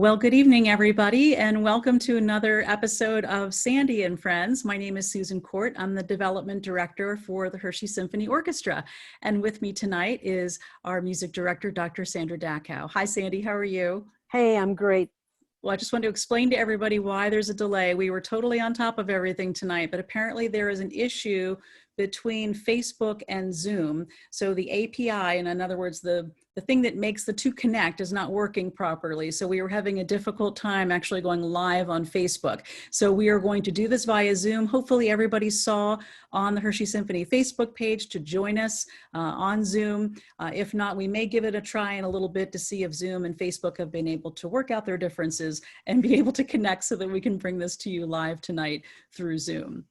Well, good evening, everybody, and welcome to another episode of Sandy and Friends. My name is Susan Cort. I'm the development director for the Hershey Symphony Orchestra. And with me tonight is our music director, Dr. Sandra Dackow. Hi, Sandy, how are you? Hey, I'm great. Well, I just want to explain to everybody why there's a delay. We were totally on top of everything tonight, but apparently there is an issue between Facebook and Zoom. So the API, and in other words, the thing that makes the two connect is not working properly. So we were having a difficult time actually going live on Facebook. So we are going to do this via Zoom. Hopefully everybody saw on the Hershey Symphony Facebook page to join us on Zoom. If not, we may give it a try in a little bit to see if Zoom and Facebook have been able to work out their differences and be able to connect so that we can bring this to you live tonight through Zoom.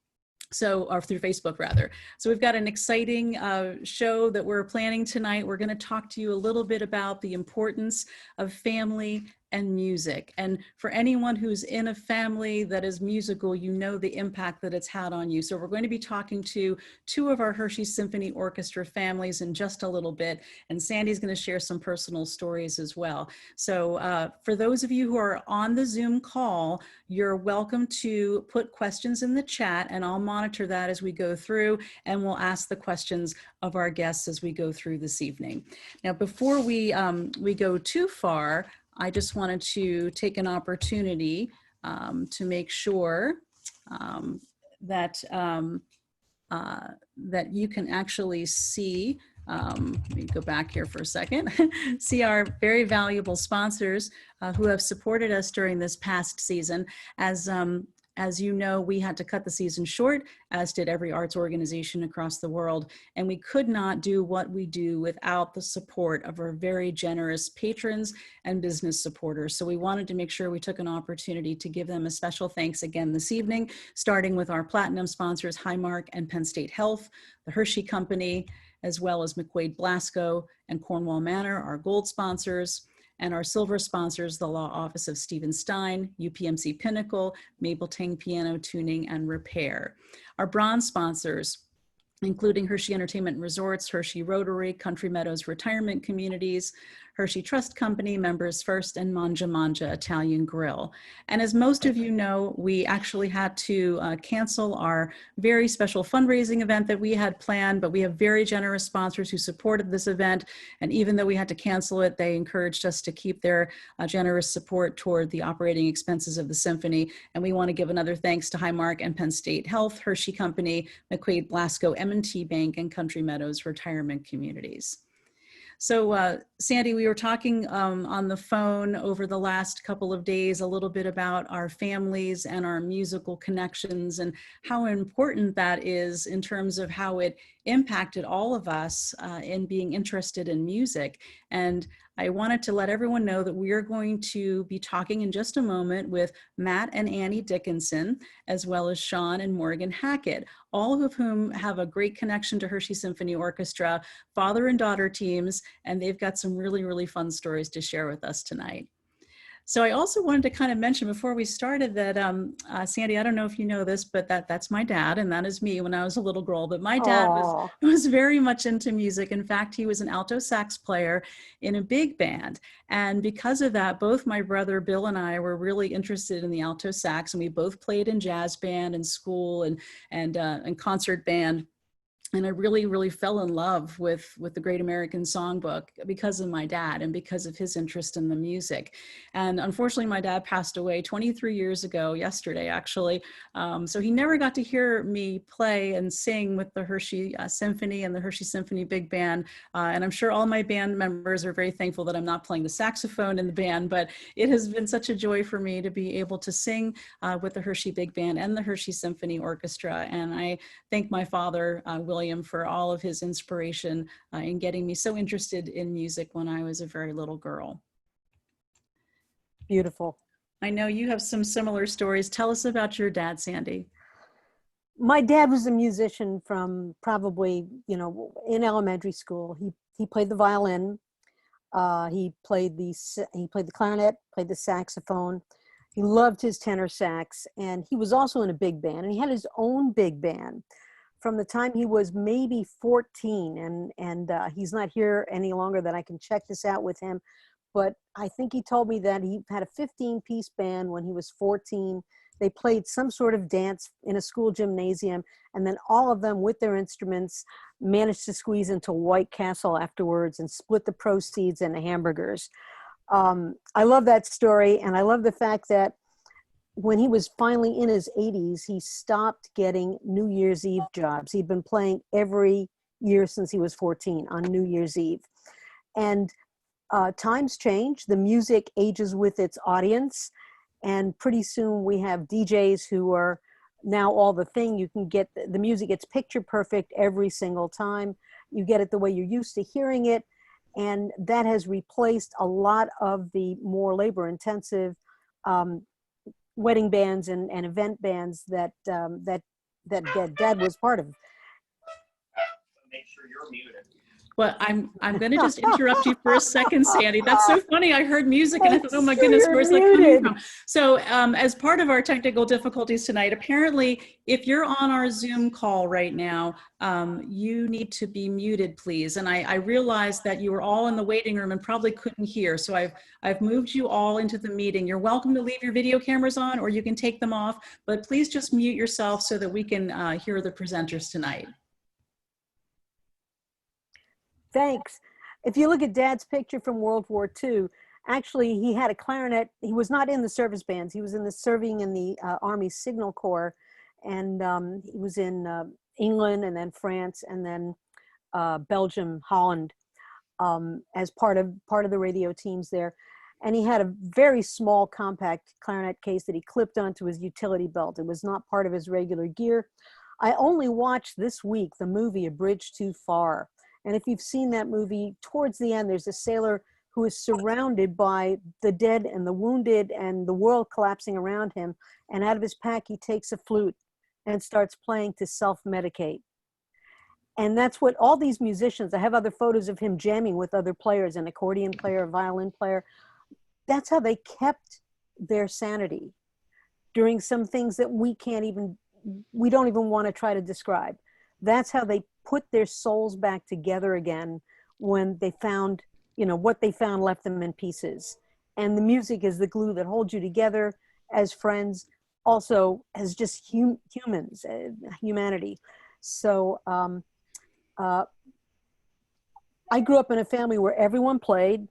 Or through Facebook rather. So we've got an exciting show that we're planning tonight. We're going to talk to you a little bit about the importance of family and music. And for anyone who's in a family that is musical, you know the impact that it's had on you. So we're going to be talking to two of our Hershey Symphony Orchestra families in just a little bit. And Sandy's going to share some personal stories as well. So for those of you who are on the Zoom call, you're welcome to put questions in the chat, and I'll monitor that as we go through, and we'll ask the questions of our guests as we go through this evening. Now, before we go too far, I just wanted to take an opportunity to make sure that you can actually see, let me go back here for a second, see our very valuable sponsors who have supported us during this past season. As you know, we had to cut the season short, as did every arts organization across the world, and we could not do what we do without the support of our very generous patrons and business supporters. So we wanted to make sure we took an opportunity to give them a special thanks again this evening, starting with our platinum sponsors, Highmark and Penn State Health, the Hershey Company, as well as McQuaid Blasco and Cornwall Manor, our gold sponsors. And our silver sponsors, the Law Office of Stephen Stein, UPMC Pinnacle, Mapletang Piano Tuning and Repair. Our bronze sponsors, including Hershey Entertainment and Resorts, Hershey Rotary, Country Meadows Retirement Communities, Hershey Trust Company, Members First, and Manja Manja Italian Grill. And as most of you know, we actually had to cancel our very special fundraising event that we had planned, but we have very generous sponsors who supported this event. And even though we had to cancel it, they encouraged us to keep their generous support toward the operating expenses of the symphony. And we want to give another thanks to Highmark and Penn State Health, Hershey Company, McQuaid Blasco, M&T Bank, and Country Meadows Retirement Communities. So Sandy, we were talking on the phone over the last couple of days a little bit about our families and our musical connections and how important that is in terms of how it impacted all of us in being interested in music. And I wanted to let everyone know that we are going to be talking in just a moment with Matt and Annie Dickinson, as well as Sean and Morgan Hackett, all of whom have a great connection to Hershey Symphony Orchestra, father and daughter teams, and they've got some really, really fun stories to share with us tonight. So I also wanted to kind of mention before we started that, Sandy, I don't know if you know this, but that's my dad, and that is me when I was a little girl. But my dad was very much into music. In fact, he was an alto sax player in a big band. And because of that, both my brother Bill and I were really interested in the alto sax, and we both played in jazz band and school and concert band. And I really, really fell in love with the Great American Songbook because of my dad and because of his interest in the music. And unfortunately, my dad passed away 23 years ago, yesterday, actually. So he never got to hear me play and sing with the Hershey Symphony and the Hershey Symphony Big Band. And I'm sure all my band members are very thankful that I'm not playing the saxophone in the band, but it has been such a joy for me to be able to sing with the Hershey Big Band and the Hershey Symphony Orchestra. And I thank my father, William, for all of his inspiration in getting me so interested in music when I was a very little girl. Beautiful. I know you have some similar stories. Tell us about your dad, Sandy. My dad was a musician from probably, in elementary school. He played the violin. He played the clarinet, played the saxophone. He loved his tenor sax, and he was also in a big band, and he had his own big band from the time he was maybe 14, and he's not here any longer that I can check this out with him. but I think he told me that he had a 15-piece band when he was 14. They played some sort of dance in a school gymnasium, and then all of them with their instruments managed to squeeze into White Castle afterwards and split the proceeds and the hamburgers. I love that story, and I love the fact that when he was finally in his 80s, he stopped getting New Year's Eve jobs. He'd been playing every year since he was 14 on New Year's Eve. And times change, the music ages with its audience, and pretty soon we have DJs who are now all the thing. You can get the music, it's picture perfect every single time. You get it the way you're used to hearing it, and that has replaced a lot of the more labor intensive wedding bands and event bands that Dad was part of. Make sure you're muted. Well, I'm going to just interrupt you for a second, Sandy. That's so funny. I heard music and I thought, oh my goodness, where's that coming from? So as part of our technical difficulties tonight, apparently, if you're on our Zoom call right now, you need to be muted, please. And I realized that you were all in the waiting room and probably couldn't hear. So I've moved you all into the meeting. You're welcome to leave your video cameras on, or you can take them off, but please just mute yourself so that we can hear the presenters tonight. Thanks. If you look at Dad's picture from World War II, actually he had a clarinet. He was not in the service bands. He was serving in the Army Signal Corps, and he was in England and then France and then Belgium, Holland, as part of the radio teams there. And he had a very small compact clarinet case that he clipped onto his utility belt. It was not part of his regular gear. I only watched this week the movie A Bridge Too Far. And if you've seen that movie, towards the end, there's a sailor who is surrounded by the dead and the wounded and the world collapsing around him. And out of his pack, he takes a flute and starts playing to self-medicate. And that's what all these musicians, I have other photos of him jamming with other players, an accordion player, a violin player. That's how they kept their sanity during some things that we don't even want to try to describe. That's how they put their souls back together again when they found, what they found left them in pieces. And the music is the glue that holds you together as friends, also as just humans, humanity. So I grew up in a family where everyone played,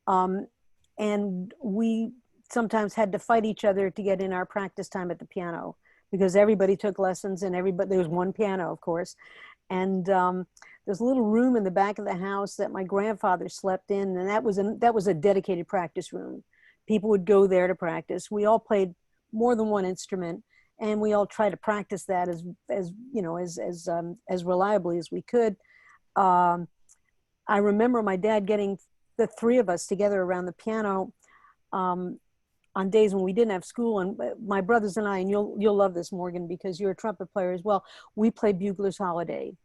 and we sometimes had to fight each other to get in our practice time at the piano, because everybody took lessons and there was one piano, of course. And there's a little room in the back of the house that my grandfather slept in, and that was a dedicated practice room. People would go there to practice. We all played more than one instrument, and we all tried to practice that as reliably as we could. I remember my dad getting the three of us together around the piano on days when we didn't have school, and my brothers and I, and you'll love this, Morgan, because you're a trumpet player as well, we played Bugler's Holiday,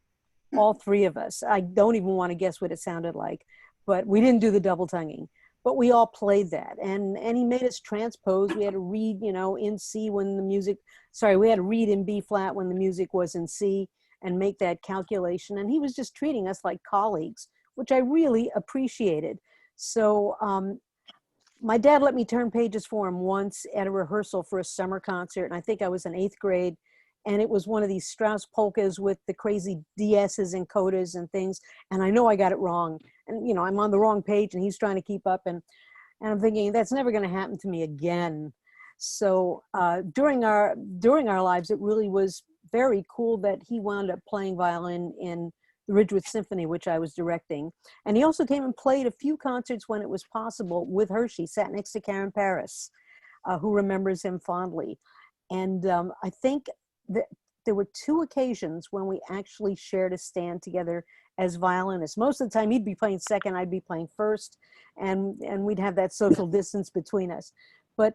all three of us. I don't even want to guess what it sounded like, but we didn't do the double tonguing, but we all played that. And he made us transpose. We had to read, in C when the music, we had to read in B flat when the music was in C and make that calculation. And he was just treating us like colleagues, which I really appreciated. So, my dad let me turn pages for him once at a rehearsal for a summer concert, and I think I was in 8th grade, and it was one of these Strauss polkas with the crazy DSs and codas and things, and I know I got it wrong, and I'm on the wrong page, and he's trying to keep up, and I'm thinking that's never going to happen to me again. So during our lives, it really was very cool that he wound up playing violin in the Ridgewood Symphony, which I was directing. And he also came and played a few concerts when it was possible with Hershey, sat next to Karen Paris, who remembers him fondly. And I think that there were 2 occasions when we actually shared a stand together as violinists. Most of the time he'd be playing second, I'd be playing first, and we'd have that social distance between us. But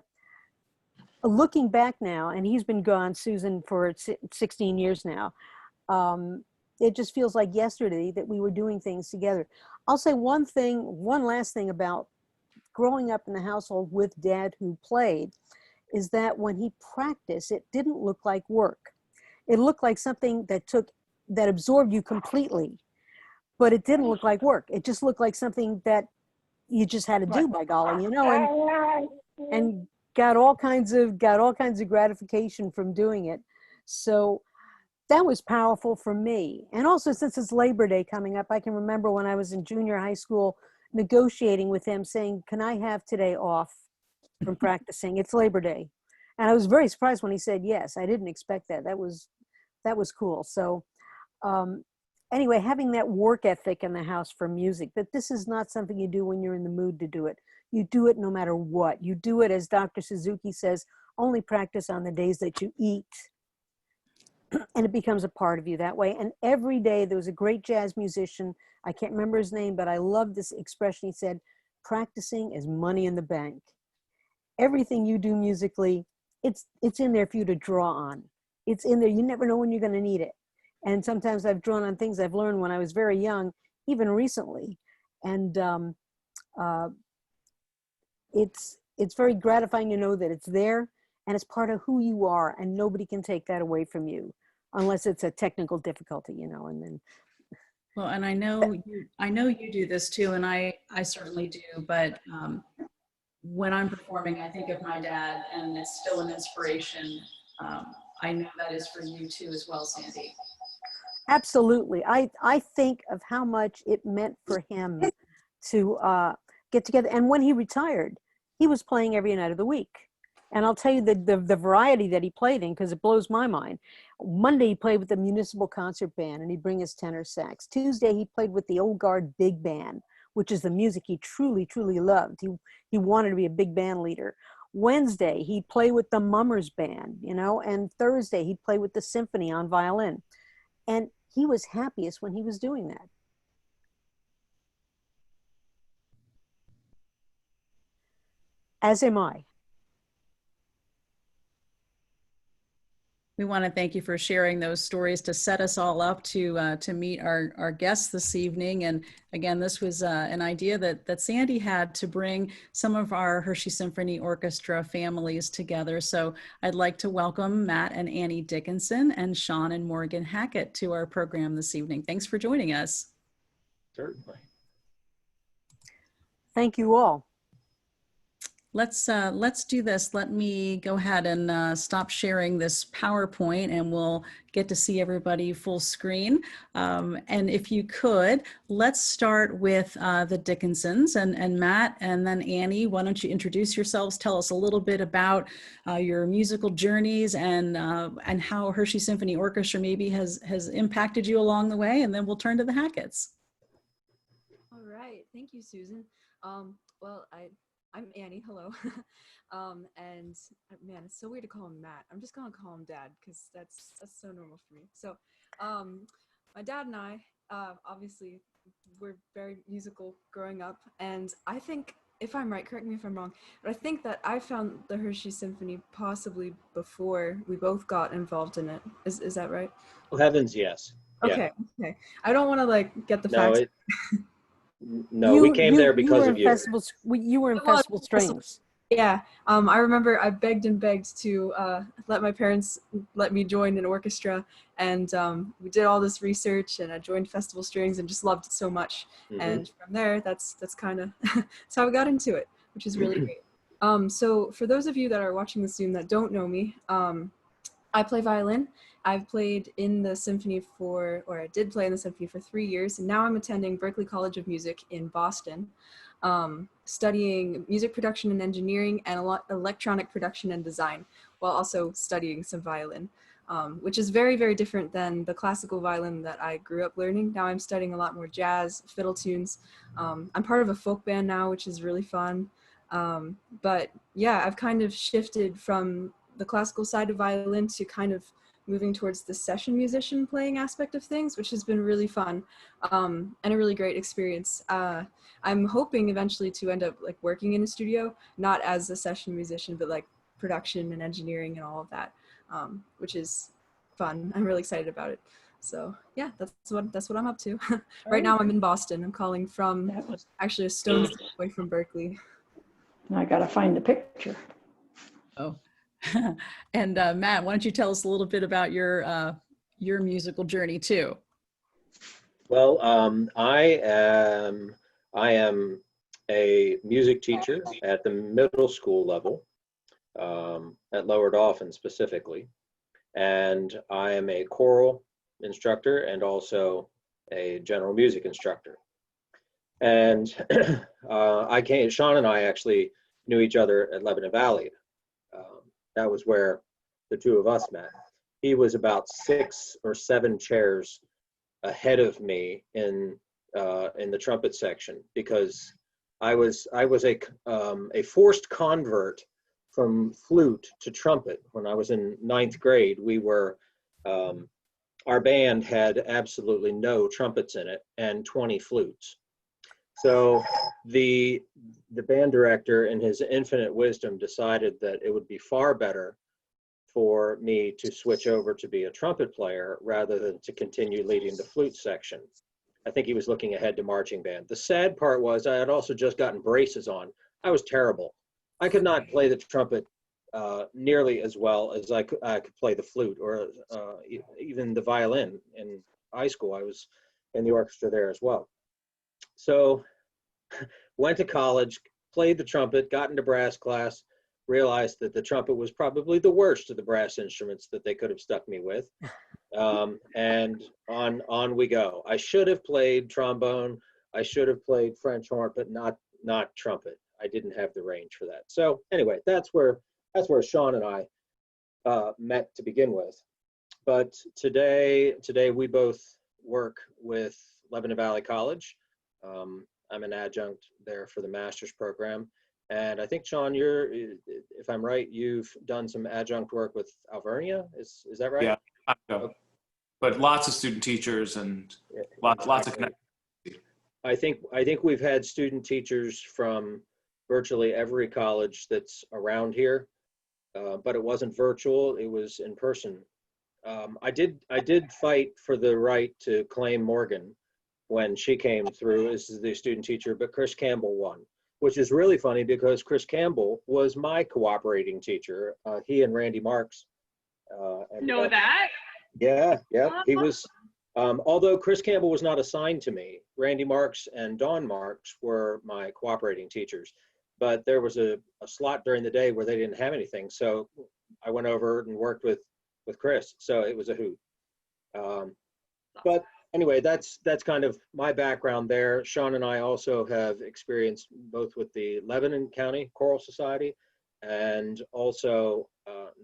looking back now, and he's been gone, Susan, for 16 years now, it just feels like yesterday that we were doing things together. I'll say one last thing about growing up in the household with Dad who played, is that when he practiced, it didn't look like work. It looked like something that absorbed you completely, but it didn't look like work. It just looked like something that you just had to do, by golly, you know, and got all kinds of gratification from doing it. So that was powerful for me. And also, since it's Labor Day coming up, I can remember when I was in junior high school negotiating with him, saying, can I have today off from practicing? It's Labor Day. And I was very surprised when he said yes. I didn't expect that. That was cool. So anyway, having that work ethic in the house for music, that this is not something you do when you're in the mood to do it. You do it no matter what. You do it, as Dr. Suzuki says, only practice on the days that you eat. And it becomes a part of you that way. And every day, there was a great jazz musician, I can't remember his name, but I love this expression. He said, practicing is money in the bank. Everything you do musically, it's in there for you to draw on. It's in there. You never know when you're going to need it. And sometimes I've drawn on things I've learned when I was very young, even recently. And it's very gratifying to know that it's there and it's part of who you are, and nobody can take that away from you unless it's a technical difficulty, you know. And then Well, and I know you do this too, and I certainly do, but when I'm performing, I think of my dad, and it's still an inspiration. I know that is for you too as well, Sandy. absolutely. I think of how much it meant for him to get together. And when he retired, he was playing every night of the week. And I'll tell you the variety that he played in, because it blows my mind. Monday, he played with the Municipal Concert Band, and he'd bring his tenor sax. Tuesday, he played with the Old Guard Big Band, which is the music he truly, truly loved. He wanted to be a big band leader. Wednesday, he'd play with the Mummers Band, you know, and Thursday, he'd play with the symphony on violin. And he was happiest when he was doing that. As am I. We want to thank you for sharing those stories to set us all up to meet our guests this evening. And again, this was an idea that Sandy had to bring some of our Hershey Symphony Orchestra families together. So I'd like to welcome Matt and Annie Dickinson and Sean and Morgan Hackett to our program this evening. Thanks for joining us. Certainly. Thank you all. Let's do this. Let me go ahead and stop sharing this PowerPoint, and we'll get to see everybody full screen. And if you could, let's start with the Dickinsons and Matt, and then Annie. Why don't you introduce yourselves? Tell us a little bit about your musical journeys and how Hershey Symphony Orchestra maybe has impacted you along the way, and then we'll turn to the Hacketts. All right, thank you, Susan. Well, I'm Annie, hello. And man, it's so weird to call him Matt. I'm just gonna call him Dad because that's so normal for me. So my dad and I, obviously, we're very musical growing up. And I think, if I'm right, correct me if I'm wrong, but I think that I found the Hershey Symphony possibly before we both got involved in it. Is that right? Oh, heavens, yes. Okay, Yeah. okay. I don't want to like get the facts. No, we came there because of you. You were in Festival Strings. Yeah, I remember I begged and begged to let my parents let me join an orchestra, and we did all this research, and I joined Festival Strings and just loved it so much. Mm-hmm. And from there, that's kind of that's how I got into it, which is really great. So for those of you that are watching the Zoom that don't know me, I play violin. I've played in the symphony I did play in the symphony for 3 years, and now I'm attending Berklee College of Music in Boston, studying music production and engineering and electronic production and design, while also studying some violin, which is very, very different than the classical violin that I grew up learning. Now I'm studying a lot more jazz, fiddle tunes. I'm part of a folk band now, which is really fun. But yeah, I've kind of shifted from the classical side of violin to kind of moving towards the session musician playing aspect of things, which has been really fun, and a really great experience. I'm hoping eventually to end up like working in a studio, not as a session musician, but like production and engineering and all of that, which is fun. I'm really excited about it. So yeah, that's what I'm up to. Right now I'm in Boston. I'm calling from actually a stone's throw away from Berklee. I gotta find the picture. Oh. And Matt, why don't you tell us a little bit about your musical journey too? Well, I am a music teacher at the middle school level, at Lower Dauphin specifically. And I am a choral instructor and also a general music instructor. And Sean and I actually knew each other at Lebanon Valley. That was where the two of us met. He was about 6 or 7 chairs ahead of me in the trumpet section, because I was a forced convert from flute to trumpet. When I was in 9th grade, we were our band had absolutely no trumpets in it and 20 flutes. So the band director, in his infinite wisdom, decided that it would be far better for me to switch over to be a trumpet player rather than to continue leading the flute section. I think he was looking ahead to marching band. The sad part was I had also just gotten braces on. I was terrible. I could not play the trumpet nearly as well as I could play the flute or even the violin. In high school, I was in the orchestra there as well. So went to college, played the trumpet, got into brass class, realized that the trumpet was probably the worst of the brass instruments that they could have stuck me with. And on we go. I should have played trombone. I should have played French horn, but not trumpet. I didn't have the range for that. So anyway, that's where Sean and I met to begin with. But today we both work with Lebanon Valley College. I'm an adjunct there for the master's program. And I think, Sean, if I'm right, you've done some adjunct work with Alvernia. Is that right? Yeah, okay. But lots of student teachers and lots of connections. I think we've had student teachers from virtually every college that's around here, but it wasn't virtual, it was in person. I did fight for the right to claim Morgan when she came through as the student teacher, but Chris Campbell won, which is really funny because Chris Campbell was my cooperating teacher. He and Randy Marks. Know that? Yeah, he was. Although Chris Campbell was not assigned to me, Randy Marks and Dawn Marks were my cooperating teachers. But there was a slot during the day where they didn't have anything, so I went over and worked with Chris. So it was a hoot. But anyway, that's kind of my background there. Sean and I also have experience both with the Lebanon County Choral Society, and also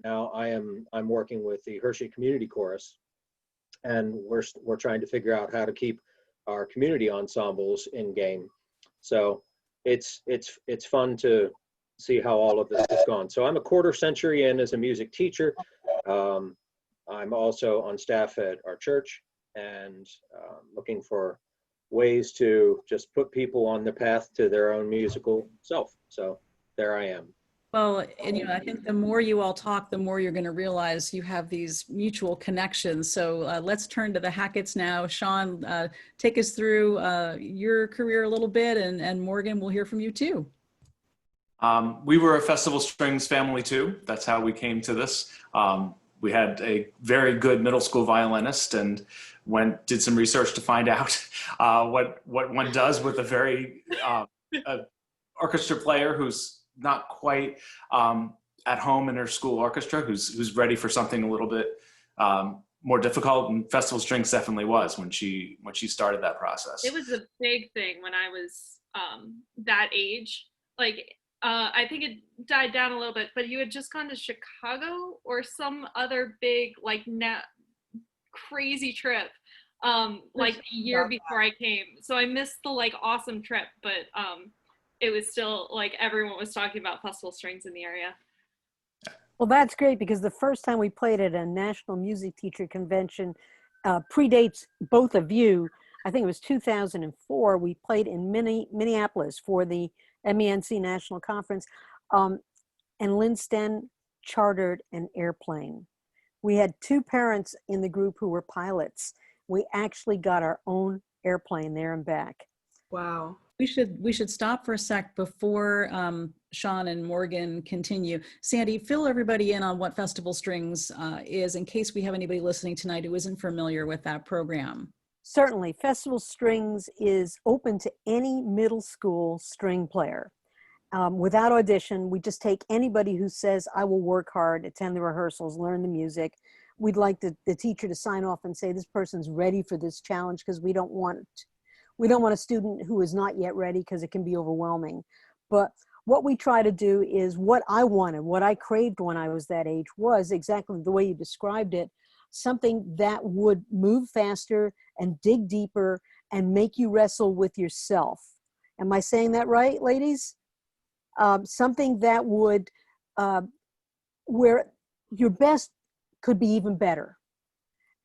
now I'm working with the Hershey Community Chorus, and we're trying to figure out how to keep our community ensembles in game. So it's fun to see how all of this has gone. So I'm a quarter century in as a music teacher. I'm also on staff at our church, and looking for ways to just put people on the path to their own musical self. So there I am. Well, and I think the more you all talk, the more you're going to realize you have these mutual connections. So let's turn to the Hacketts now. Sean, take us through your career a little bit, and Morgan, we'll hear from you too. We were a Festival Strings family too. That's how we came to this. We had a very good middle school violinist, and did some research to find out what one does with a very orchestra player who's not quite at home in her school orchestra, who's ready for something a little bit more difficult. And Festival Strings definitely was when she started that process. It was a big thing when I was that age. Like I think it died down a little bit, but you had just gone to Chicago or some other big crazy trip like a year before I came. So I missed the awesome trip, but it was still everyone was talking about Festival Strings in the area. Well, that's great, because the first time we played at a National Music Teacher Convention predates both of you. I think it was 2004. We played in Minneapolis for the MENC National Conference, and Lynn Sten chartered an airplane. We had 2 parents in the group who were pilots. We actually got our own airplane there and back. Wow. We should stop for a sec before Sean and Morgan continue. Sandy, fill everybody in on what Festival Strings is, in case we have anybody listening tonight who isn't familiar with that program. Certainly, Festival Strings is open to any middle school string player. Without audition, we just take anybody who says, I will work hard, attend the rehearsals, learn the music. We'd like the teacher to sign off and say this person's ready for this challenge, because we don't want a student who is not yet ready, because it can be overwhelming. But what we try to do is what I wanted, what I craved when I was that age was exactly the way you described it, something that would move faster and dig deeper and make you wrestle with yourself. Am I saying that right, ladies? Something that would, where your best could be even better.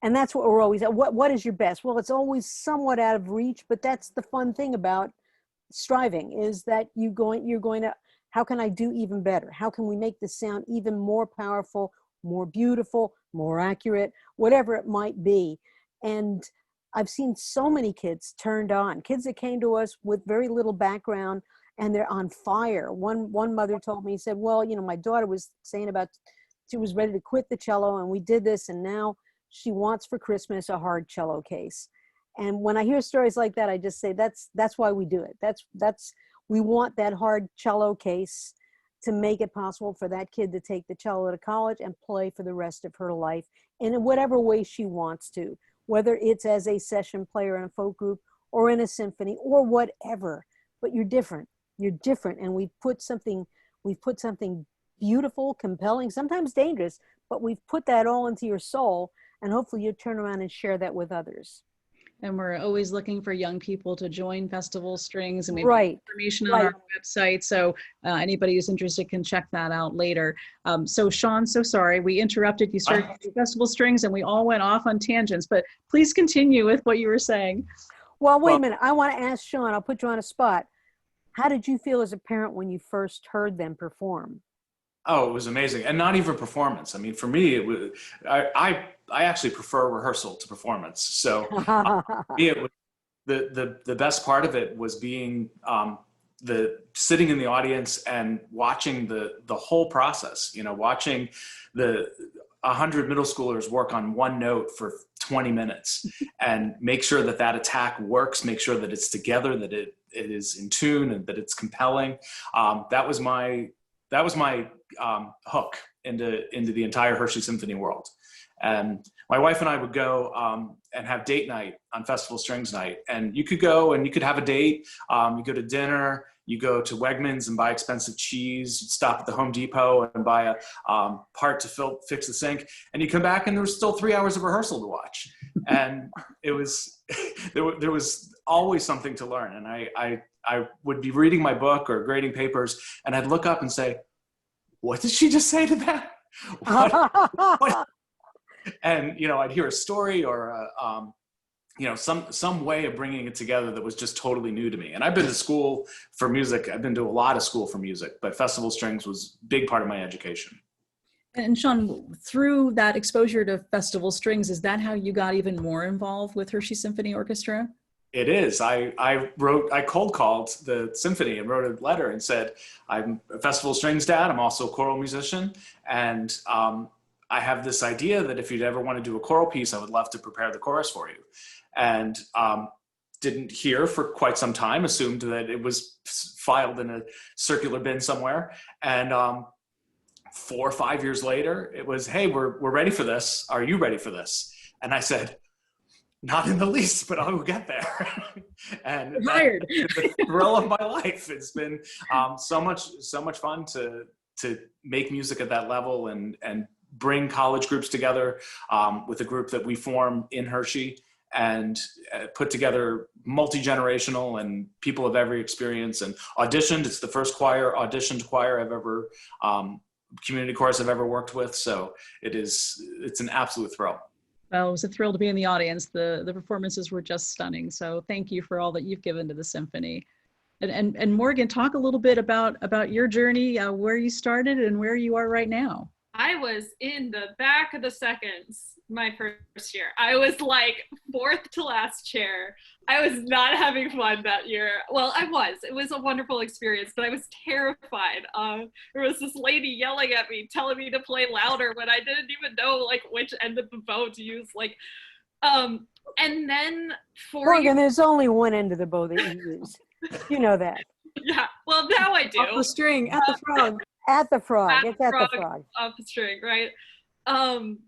And that's what we're always at. What is your best? Well, it's always somewhat out of reach, but that's the fun thing about striving, is that you're going to, how can I do even better? How can we make the sound even more powerful, more beautiful, more accurate, whatever it might be? And I've seen so many kids turned on, kids that came to us with very little background, and they're on fire. One mother told me, said, well, my daughter was saying about, she was ready to quit the cello, and we did this, and now she wants for Christmas a hard cello case. And when I hear stories like that, I just say, that's why we do it. We want that hard cello case to make it possible for that kid to take the cello to college and play for the rest of her life in whatever way she wants to, whether it's as a session player in a folk group or in a symphony or whatever. But you're different. You're different. And we've put something beautiful, compelling, sometimes dangerous, but we've put that all into your soul, and hopefully you turn around and share that with others. And we're always looking for young people to join Festival Strings, and we have Right. information on our website. So anybody who's interested can check that out later. So Sean, so sorry, we interrupted you started Festival Strings and we all went off on tangents, but please continue with what you were saying. Well, wait a minute. I want to ask Sean, I'll put you on a spot. How did you feel as a parent when you first heard them perform? Oh, it was amazing. And not even performance. I mean, for me, it was, I actually prefer rehearsal to performance. So it was, the best part of it was being the sitting in the audience and watching the whole process, watching 100 middle schoolers work on one note for 20 minutes and make sure that attack works, make sure that it's together, that it is in tune and that it's compelling. That was my hook into the entire Hershey Symphony world. And my wife and I would go and have date night on Festival Strings night. And you could go and you could have a date. You go to dinner, you go to Wegmans and buy expensive cheese, you'd stop at the Home Depot and buy a part to fix the sink. And you come back and there was still 3 hours of rehearsal to watch. And it was, there was always something to learn. And I would be reading my book or grading papers and I'd look up and say, what did she just say to that? What? And, I'd hear a story or, some way of bringing it together that was just totally new to me. And I've been to school for music. I've been to a lot of school for music, but Festival Strings was a big part of my education. And Sean, through that exposure to Festival Strings, is that how you got even more involved with Hershey Symphony Orchestra? It is. I cold called the symphony and wrote a letter and said, I'm a Festival Strings dad. I'm also a choral musician. And I have this idea that if you'd ever want to do a choral piece, I would love to prepare the chorus for you. And didn't hear for quite some time, assumed that it was filed in a circular bin somewhere. And 4 or 5 years later, it was, hey, we're ready for this. Are you ready for this? And I said, not in the least, but I will get there. And that's the thrill of my life. It's been so much fun to make music at that level and bring college groups together with a group that we form in Hershey and put together multi-generational and people of every experience and auditioned. It's the first auditioned choir I've ever, community chorus I've ever worked with. So it's an absolute thrill. Well, it was a thrill to be in the audience. The performances were just stunning. So thank you for all that you've given to the symphony. And Morgan, talk a little bit about your journey, where you started and where you are right now. I was in the back of the seconds my first year. I was like 4th to last chair. I was not having fun that year. Well, I was. It was a wonderful experience, but I was terrified. There was this lady yelling at me, telling me to play louder when I didn't even know like which end of the bow to use. And then 4 Morgan, years, there's only one end of the bow that you use. You know that. yeah, well, now I do. Off the string, at the frog. At the frog. At It's the at the frog. frog. Off the string, right? And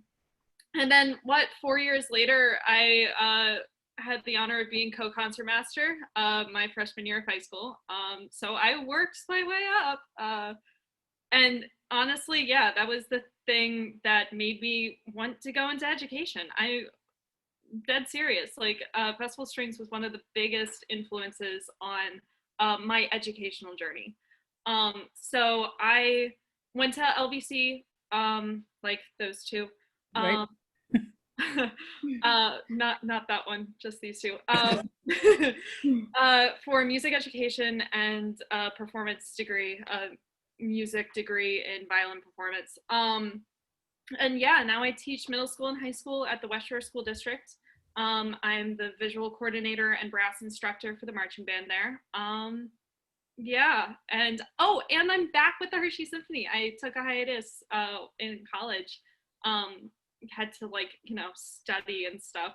then 4 years later, I had the honor of being co-concertmaster my freshman year of high school. So I worked my way up. And honestly, yeah, that was the thing that made me want to go into education. Dead serious. Like Festival Strings was one of the biggest influences on my educational journey. So I went to LVC, like those two. Right. Not that one, just these two. For music education and performance degree, music degree in violin performance. And yeah, now I teach middle school and high school at the West Shore School District. I'm the visual coordinator and brass instructor for the marching band there. Yeah, and I'm back with the Hershey Symphony. I took a hiatus in college. Had to study and stuff.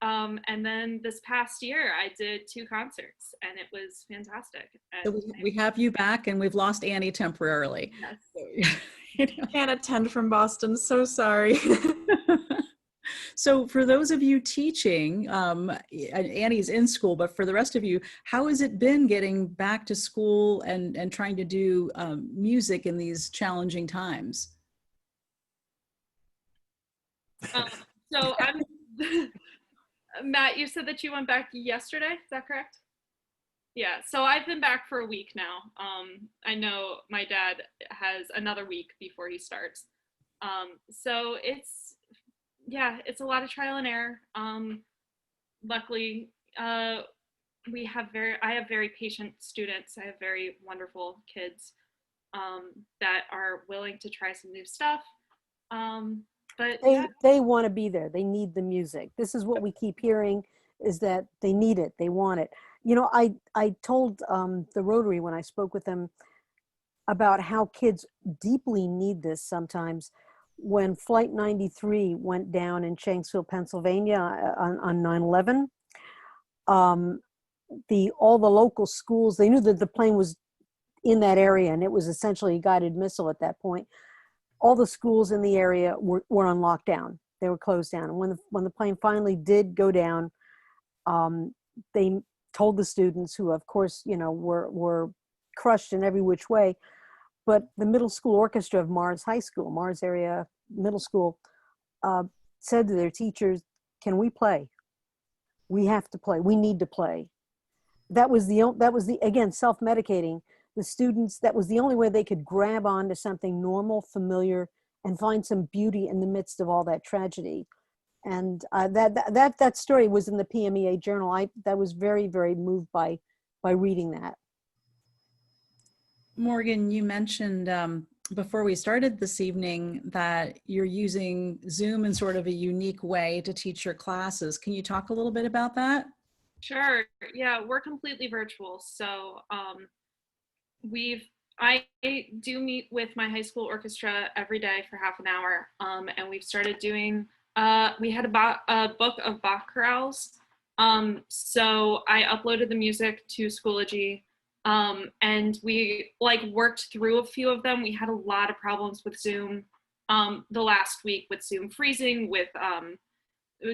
And then this past year I did 2 concerts and it was fantastic. And So we have you back, and we've lost Annie temporarily. yes. Can't attend from Boston, so sorry. So for those of you teaching, Annie's in school, but for the rest of you, how has it been getting back to school and trying to do music in these challenging times? So I'm Matt, you said that you went back yesterday, is that correct? Yeah, so I've been back for a week now. I know my dad has another week before he starts. So it's a lot of trial and error. Luckily, I have very patient students. I have very wonderful kids that are willing to try some new stuff. But They want to be there. They need the music. This is what we keep hearing, is that they need it. They want it. You know, I told the Rotary when I spoke with them about how kids deeply need this sometimes. When Flight 93 went down in Shanksville, Pennsylvania on 9/11, all the local schools, they knew that the plane was in that area and it was essentially a guided missile at that point. All the schools in the area were on lockdown. They were closed down. And when the plane finally did go down, they told the students, who of course, were crushed in every which way, but the middle school orchestra of Mars High School, Mars area middle school, said to their teachers, "Can we play? We have to play. We need to play." That was again, self-medicating. The students, that was the only way they could grab onto something normal, familiar, and find some beauty in the midst of all that tragedy. And that story was in the PMEA Journal. That was very, very moved by reading that. Morgan, you mentioned before we started this evening that you're using Zoom in sort of a unique way to teach your classes. Can you talk a little bit about that? Sure. Yeah, we're completely virtual. So I do meet with my high school orchestra every day for half an hour, and we've started doing. We had a book of Bach chorales, so I uploaded the music to Schoology, and we worked through a few of them. We had a lot of problems with Zoom the last week, with Zoom freezing, with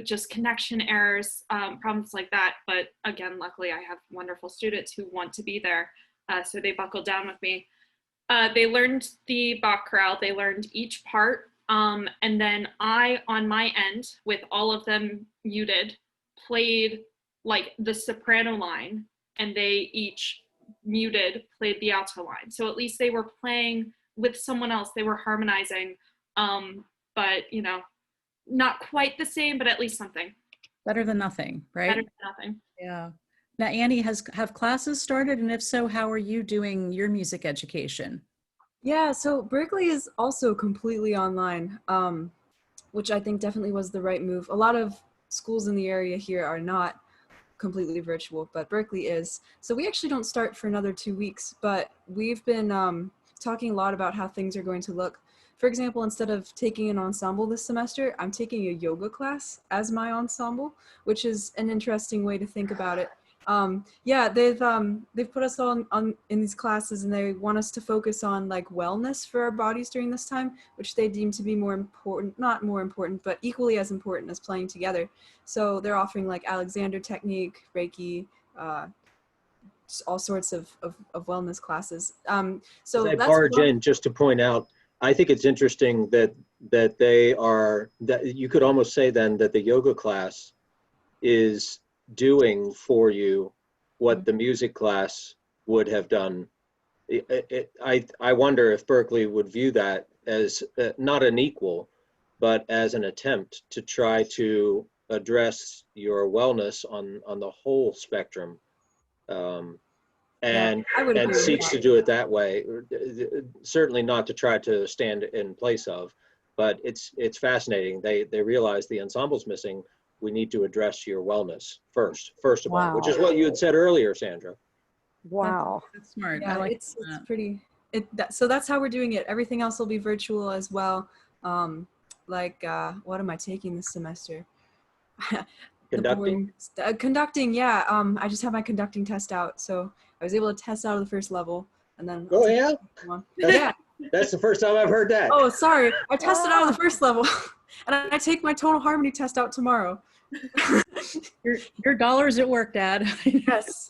just connection errors, problems like that. But again, luckily I have wonderful students who want to be there. So they buckled down with me. They learned the Bach chorale, they learned each part, and then I, on my end, with all of them muted, played the soprano line, and they each muted, played the alto line. So at least they were playing with someone else, they were harmonizing, but not quite the same, but at least something. Better than nothing, right? Better than nothing. Yeah. Now, Annie, have classes started? And if so, how are you doing your music education? Yeah, so Berkeley is also completely online, which I think definitely was the right move. A lot of schools in the area here are not completely virtual, but Berkeley is. So we actually don't start for another 2 weeks, but we've been talking a lot about how things are going to look for example, instead of taking an ensemble this semester, I'm taking a yoga class as my ensemble, which is an interesting way to think about it. Yeah, they've put us all on in these classes, and they want us to focus on like wellness for our bodies during this time, which they deem to be more important, not more important, but equally as important as playing together. So they're offering like Alexander technique, Reiki, just all sorts of wellness classes. So As I that's barge one- in, just to point out, I think it's interesting that you could almost say then that the yoga class is doing for you what the music class would have done. I wonder if Berkeley would view that as not an equal, but as an attempt to try to address your wellness on the whole spectrum. And I would agree with seeks that. to do it that way. Certainly not to try to stand in place of, but it's fascinating. They realize the ensemble's missing. We need to address your wellness first of all, which is what you had said earlier, Sandra. Wow. That's smart. Yeah, I like it's that. pretty. So that's how we're doing it. Everything else will be virtual as well. What am I taking this semester? Conducting? Conducting, yeah. I just have my conducting test out, so I was able to test out of the first level, and then Oh yeah? yeah. That's the first time I've heard that. Oh, sorry, I tested out of the first level, and I take my tonal harmony test out tomorrow. Your dollar's at work, Dad.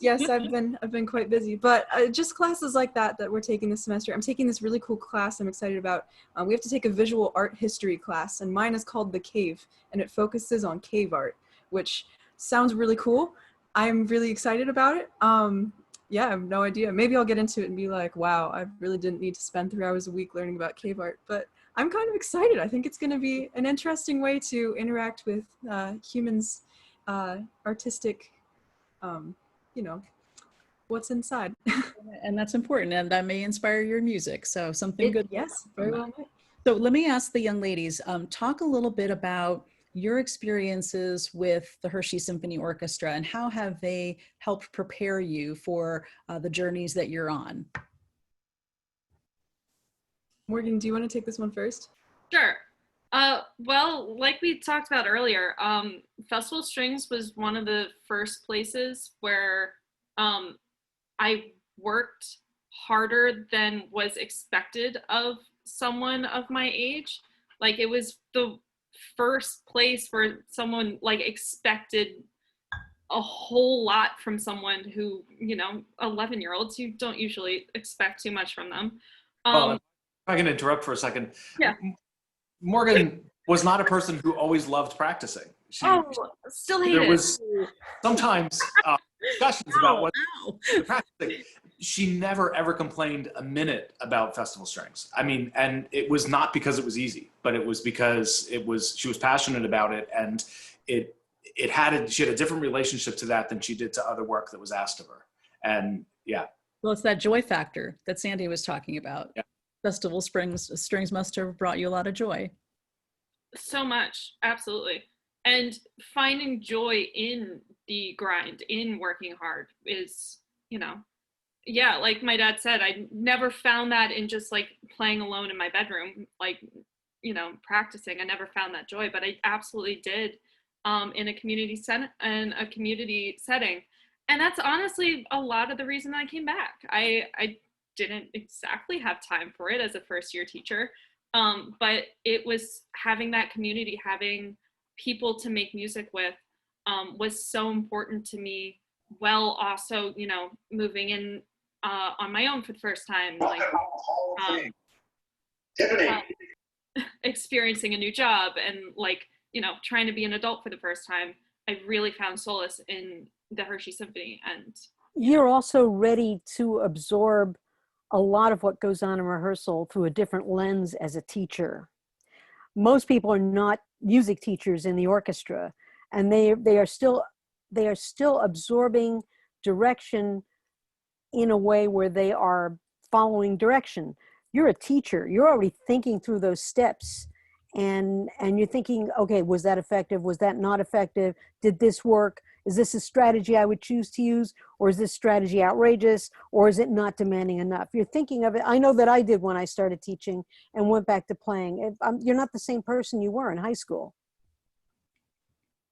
Yes, I've been quite busy, but just classes like that we're taking this semester. I'm taking this really cool class I'm excited about. We have to take a visual art history class, and mine is called The Cave, and it focuses on cave art, which sounds really cool. I'm really excited about it. Yeah, I have no idea. Maybe I'll get into it and be like, wow, I really didn't need to spend 3 hours a week learning about cave art, but I'm kind of excited. I think it's going to be an interesting way to interact with humans' artistic, what's inside. And that's important, and that may inspire your music. So something good. Yes, very well. So let me ask the young ladies, talk a little bit about your experiences with the Hershey Symphony Orchestra and how have they helped prepare you for the journeys that you're on? Morgan, do you want to take this one first? Sure. Well, like we talked about earlier, Festival Strings was one of the first places where I worked harder than was expected of someone of my age. Like, it was the first place where someone like expected a whole lot from someone who, 11-year-olds, you don't usually expect too much from them. If I can interrupt for a second. Yeah. Morgan was not a person who always loved practicing. Still hate it. There was sometimes discussions about what practicing. She never ever complained a minute about Festival Strings. I mean, and it was not because it was easy, but it was because she was passionate about it, and she had a different relationship to that than she did to other work that was asked of her. And yeah. Well, it's that joy factor that Sandy was talking about. Yeah. Festival Strings must have brought you a lot of joy. So much, absolutely. And finding joy in the grind, in working hard is, yeah, like my dad said, I never found that in just like playing alone in my bedroom, like, practicing. I never found that joy, but I absolutely did in a community setting. And that's honestly a lot of the reason I came back. I didn't exactly have time for it as a first-year teacher, but it was having that community, having people to make music with was so important to me. Well, also, moving in on my own for the first time, like experiencing a new job and like, trying to be an adult for the first time. I really found solace in the Hershey Symphony. And you're also ready to absorb a lot of what goes on in rehearsal through a different lens as a teacher. Most people are not music teachers in the orchestra, and they are still absorbing direction in a way where they are following direction. You're a teacher. You're already thinking through those steps, and you're thinking, okay, was that effective? Was that not effective? Did this work? is this a strategy I would choose to use, or is this strategy outrageous, or is it not demanding enough? You're thinking of it. I know that I did when I started teaching and went back to playing. You're not the same person you were in high school.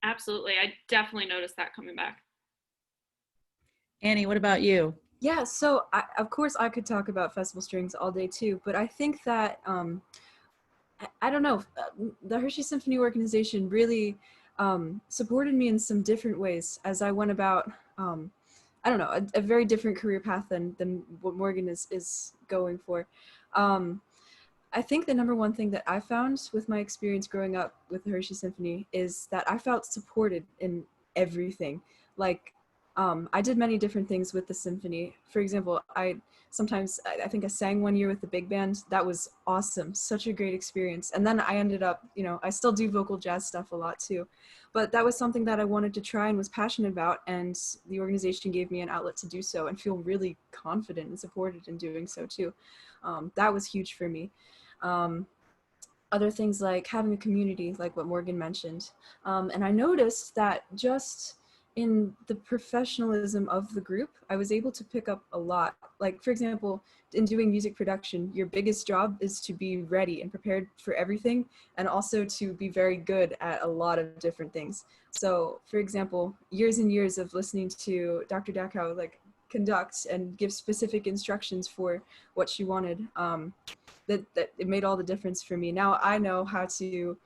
Absolutely. I definitely noticed that coming back. Annie, what about you? Yeah, so of course I could talk about festival strings all day too, but I think that I don't know, the Hershey Symphony Organization really supported me in some different ways as I went about, I don't know, a very different career path than what Morgan is going for. I think the number one thing that I found with my experience growing up with the Hershey Symphony is that I felt supported in everything. Like, I did many different things with the symphony. For example, I think I sang one year with the big band. That was awesome. Such a great experience. And then I ended up, I still do vocal jazz stuff a lot too. But that was something that I wanted to try and was passionate about. And the organization gave me an outlet to do so and feel really confident and supported in doing so too. That was huge for me. Other things like having a community, like what Morgan mentioned. And I noticed that just in the professionalism of the group, I was able to pick up a lot. Like, for example, in doing music production, your biggest job is to be ready and prepared for everything, and also to be very good at a lot of different things. So, for example, years and years of listening to Dr. Dackow like conduct and give specific instructions for what she wanted, that it made all the difference for me. Now I know how to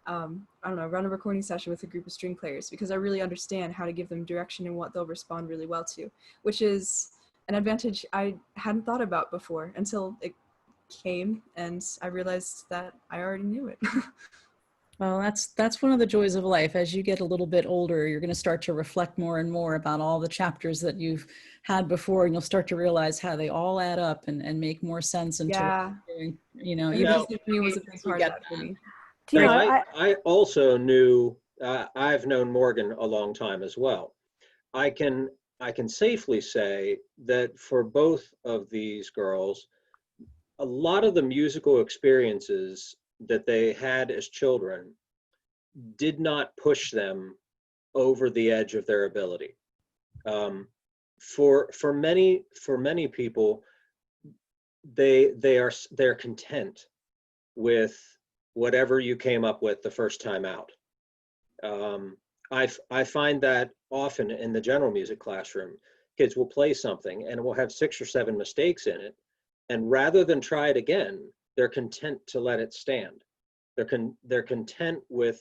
run a recording session with a group of string players because I really understand how to give them direction and what they'll respond really well to, which is an advantage I hadn't thought about before until it came and I realized that I already knew it. Well, that's one of the joys of life. As you get a little bit older, you're going to start to reflect more and more about all the chapters that you've had before, and you'll start to realize how they all add up and make more sense into Yeah. what you're doing. Hershey Symphony was a big part of that for me. I also knew, I've known Morgan a long time as well. I can safely say that for both of these girls, a lot of the musical experiences that they had as children did not push them over the edge of their ability. For many people, they're content with whatever you came up with the first time out. I find that often in the general music classroom, kids will play something and it will have 6 or 7 mistakes in it, and rather than try it again, they're content to let it stand. They're content with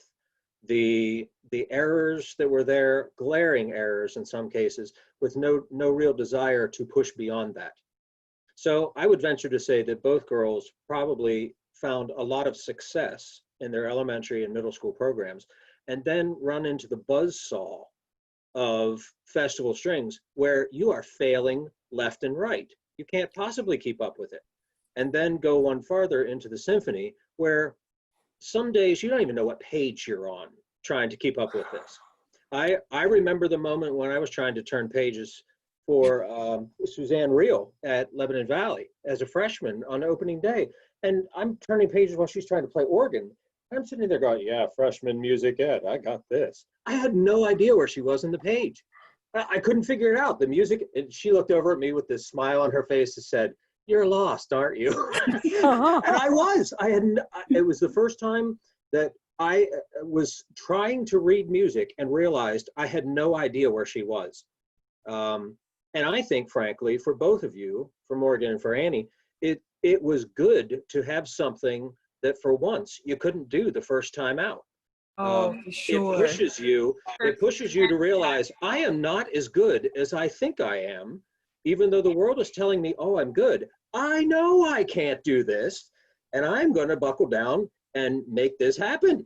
the errors that were there, glaring errors in some cases, with no real desire to push beyond that. So I would venture to say that both girls probably found a lot of success in their elementary and middle school programs, and then run into the buzzsaw of festival strings where you are failing left and right. You can't possibly keep up with it. And then go one farther into the symphony where some days you don't even know what page you're on trying to keep up with this. I remember the moment when I was trying to turn pages for Suzanne Reel at Lebanon Valley as a freshman on opening day. And I'm turning pages while she's trying to play organ. I'm sitting there going, yeah, freshman music ed, I got this. I had no idea where she was in the page. I couldn't figure it out. The music, and she looked over at me with this smile on her face and said, "You're lost, aren't you?" And I was. It was the first time that I was trying to read music and realized I had no idea where she was. And I think, frankly, for both of you, for Morgan and for Annie, it was good to have something that for once you couldn't do the first time out. Oh, for sure. It pushes you to realize I am not as good as I think I am, even though the world is telling me, oh, I'm good. I know I can't do this, and I'm going to buckle down and make this happen.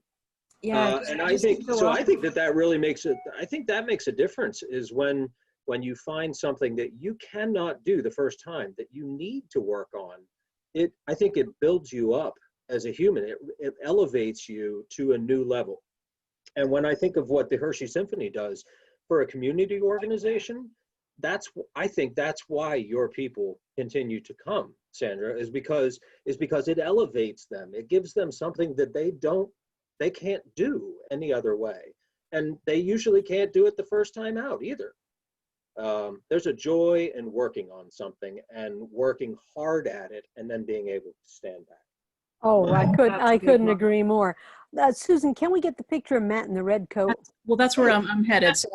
Yeah, and I think that really makes it. I think that makes a difference is when you find something that you cannot do the first time that you need to work on. I think it builds you up as a human. It elevates you to a new level. And when I think of what the Hershey Symphony does for a community organization, I think that's why your people continue to come, Sandra, is because it elevates them. It gives them something that they can't do any other way. and they usually can't do it the first time out either. There's a joy in working on something and working hard at it and then being able to stand back. Oh, That's I a big couldn't one. agree more. Susan, can we get the picture of Matt in the red coat? Well, that's where I'm headed. So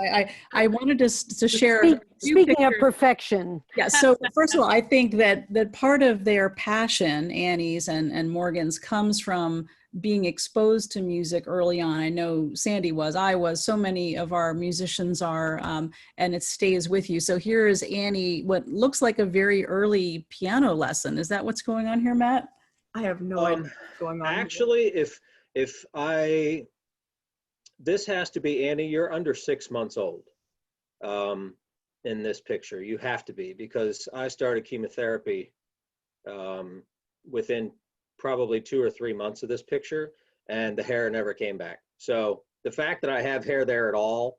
I wanted to share. a few Speaking of pictures. perfection, Yeah, so first of all, I think that part of their passion, Annie's and Morgan's, comes from being exposed to music early on. I know Sandy was, I was, so many of our musicians are, and it stays with you. So here is Annie, what looks like a very early piano lesson. Is that what's going on here, Matt? I have no idea what's going on. Actually, this has to be, Annie, you're under 6 months old in this picture. You have to be, because I started chemotherapy within probably 2 or 3 months of this picture, and the hair never came back. So the fact that I have hair there at all,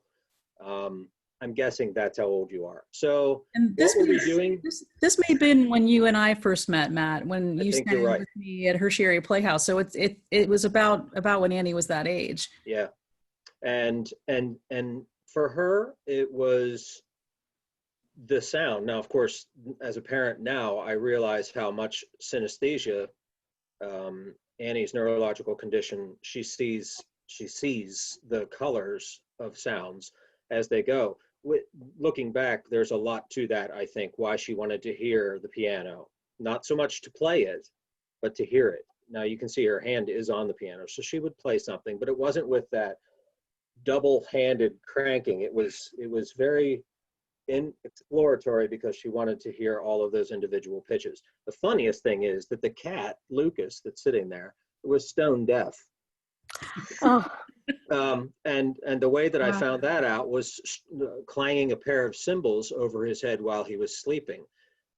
I'm guessing that's how old you are. So And this what were we may- doing? This may have been when you and I first met, Matt, when I you think sang you're right. with me at Hershey Area Playhouse. So it was about when Annie was that age. Yeah. And for her, it was the sound. Now, of course, as a parent now, I realize how much synesthesia, Annie's neurological condition, she sees the colors of sounds as they go. Looking back, there's a lot to that, I think, why she wanted to hear the piano. Not so much to play it, but to hear it. Now you can see her hand is on the piano, so she would play something, but it wasn't with that double-handed cranking. It was very exploratory because she wanted to hear all of those individual pitches. The funniest thing is that the cat, Lucas, that's sitting there, was stone deaf. oh, And the way that I Wow. found that out was clanging a pair of cymbals over his head while he was sleeping.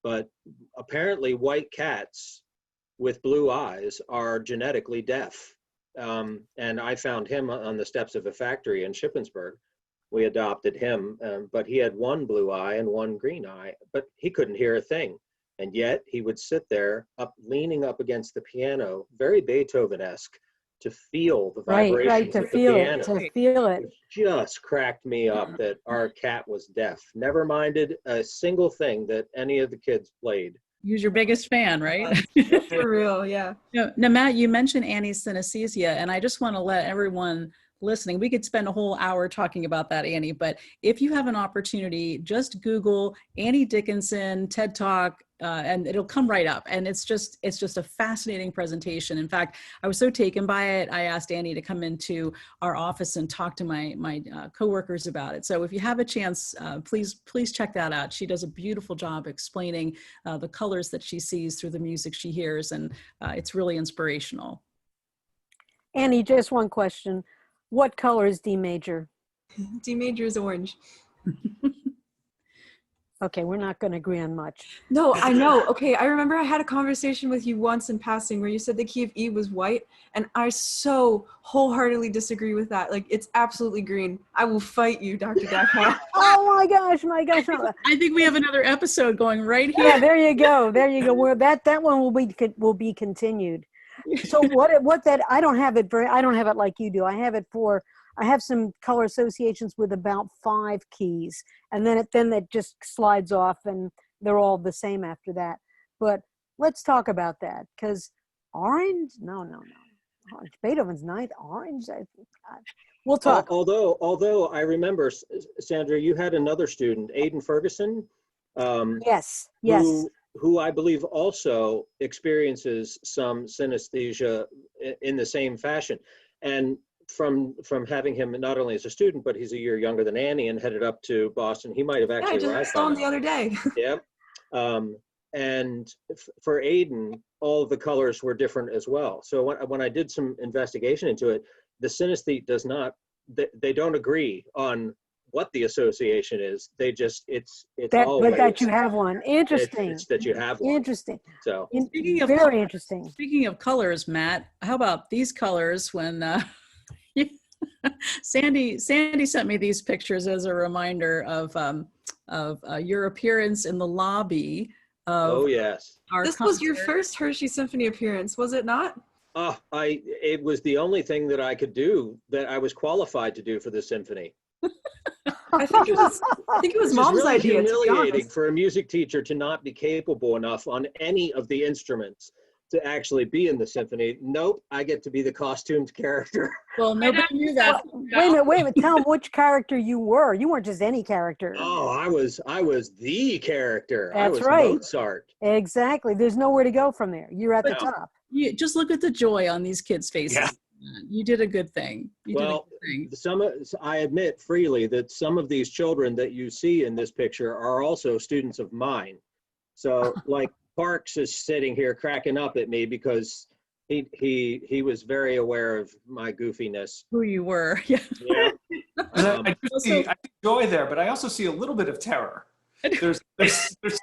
But apparently white cats with blue eyes are genetically deaf. And I found him on the steps of a factory in Shippensburg. We adopted him, but he had one blue eye and one green eye, but he couldn't hear a thing. And yet he would sit there leaning up against the piano, very Beethoven-esque, to feel the vibrations right, to of the feel piano. it, to feel it. It just cracked me up that our cat was deaf. Never minded a single thing that any of the kids played. Who's your biggest fan, right? For real, yeah. Now, Matt, you mentioned Annie's synesthesia, and I just want to let everyone listening, we could spend a whole hour talking about that, Annie, but if you have an opportunity, just Google Annie Dickinson TED Talk, and it'll come right up. And it's just a fascinating presentation. In fact, I was so taken by it, I asked Annie to come into our office and talk to my coworkers about it. So if you have a chance, please check that out. She does a beautiful job explaining the colors that she sees through the music she hears, and it's really inspirational. Annie, just one question. What color is D major? D major is orange. Okay, we're not going to agree on much. No, I know. Okay, I remember I had a conversation with you once in passing where you said the key of E was white, and I so wholeheartedly disagree with that. Like, it's absolutely green. I will fight you, Dr. Dackow. Oh my gosh. I think we have another episode going right here. Yeah, there you go. Where that one will be continued. So what that I don't have it like you do. I have some color associations with about 5 keys, and then it just slides off, and they're all the same after that. But let's talk about that, because orange, no. Orange, Beethoven's ninth, orange. We'll talk. Although I remember, Sandra, you had another student, Aiden Ferguson. Yes. Who I believe also experiences some synesthesia in the same fashion. And from having him not only as a student, but he's a year younger than Annie and headed up to Boston. He might have Yeah, I actually just arrived saw him by the other day. now. Yeah. And for Aiden, all of the colors were different as well. So when I did some investigation into it, the synesthete does not, they don't agree on what the association is. They just, it's always, but that you have one. Interesting. It's that you have one. Interesting. So Speaking of Very colors, interesting. Speaking of colors, Matt, how about these colors when Sandy sent me these pictures as a reminder of your appearance in the lobby of oh yes. our This was your concert. first Hershey Symphony appearance, was it not? It was the only thing that I could do that I was qualified to do for the symphony. I think it was Which is mom's really idea, to be humiliating honest. for a music teacher to not be capable enough on any of the instruments to actually be in the symphony. Nope, I get to be the costumed character. Well, nobody knew that. Wait a minute. Tell them which character you were. You weren't just any character. Oh, I was the character. I That's was right. Mozart. Exactly. There's nowhere to go from there. You're at the No. top. You just look at the joy on these kids' faces. Yeah. You did a good thing. You did a Well, good thing. I admit freely that some of these children that you see in this picture are also students of mine. So like Parks is sitting here cracking up at me because he was very aware of my goofiness. Who you were. Yeah. Yeah. I see joy there, but I also see a little bit of terror. There's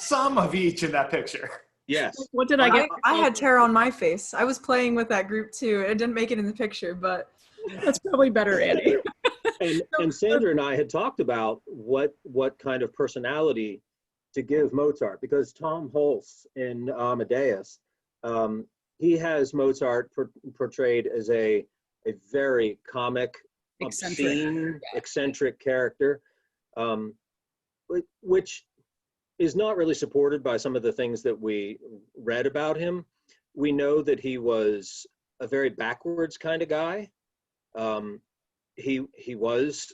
some of each in that picture. Yes. What did I get? I had terror on my face. I was playing with that group too. It didn't make it in the picture, but That's probably better, Andy. And Sandra and I had talked about what kind of personality to give Mozart, because Tom Hulse in Amadeus, he has Mozart portrayed as a very comic, obscene, eccentric character, which is not really supported by some of the things that we read about him. We know that he was a very backwards kind of guy. He was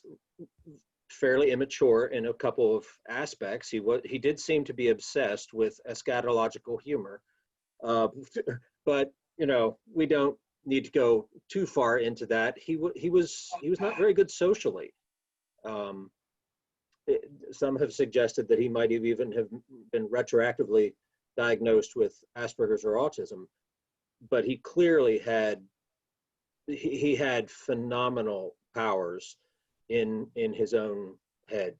fairly immature in a couple of aspects. He did seem to be obsessed with eschatological humor, but we don't need to go too far into that. He was not very good socially. Some have suggested that he might even have been retroactively diagnosed with Asperger's or autism, but he clearly had phenomenal powers in his own head.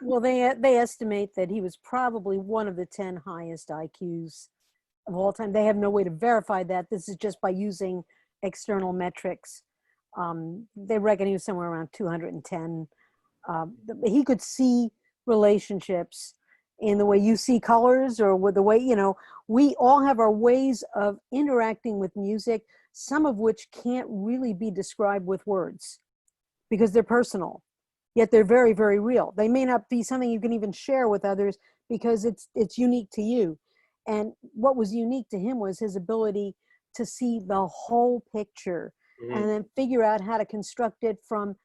Well, they estimate that he was probably one of the 10 highest IQs of all time. They have no way to verify that. This is just by using external metrics. They reckon he was somewhere around 210. He could see relationships in the way you see colors, or with the way, we all have our ways of interacting with music, some of which can't really be described with words because they're personal, yet they're very, very real. They may not be something you can even share with others because it's unique to you. And what was unique to him was his ability to see the whole picture and then figure out how to construct it from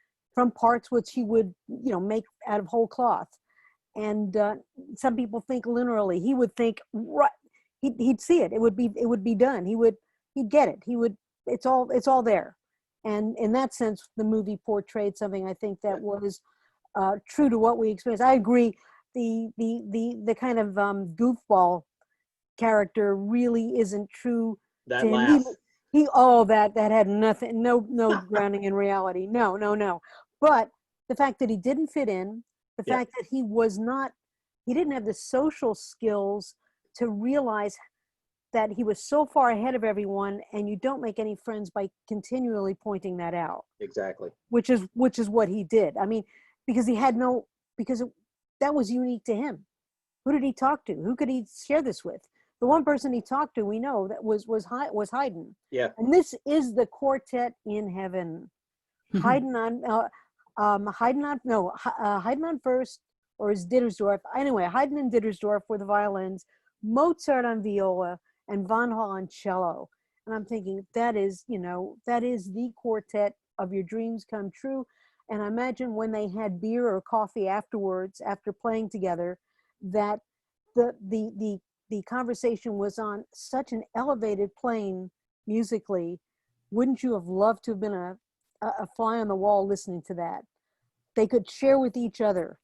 parts which he would, make out of whole cloth. And some people think linearly. He would think, right, he'd see it. It would be done. He'd get it. It's all there. And in that sense, the movie portrayed something I think that was true to what we experienced. I agree. The kind of goofball character really isn't true. That to him. laugh. That had nothing, no grounding in reality. No. But the fact that he didn't fit in, the fact that he didn't have the social skills to realize that he was so far ahead of everyone, and you don't make any friends by continually pointing that out. Exactly. Which is what he did. I mean, because that was unique to him. Who did he talk to? Who could he share this with? The one person he talked to, we know, that was Haydn. Yeah. And this is the quartet in heaven. Haydn on first, or is Dittersdorf? Anyway, Haydn and Dittersdorf were the violins, Mozart on viola, and Van Hal on cello. And I'm thinking, that is the quartet of your dreams come true. And I imagine when they had beer or coffee afterwards, after playing together, that the conversation was on such an elevated plane musically. Wouldn't you have loved to have been a fly on the wall listening to that? They could share with each other.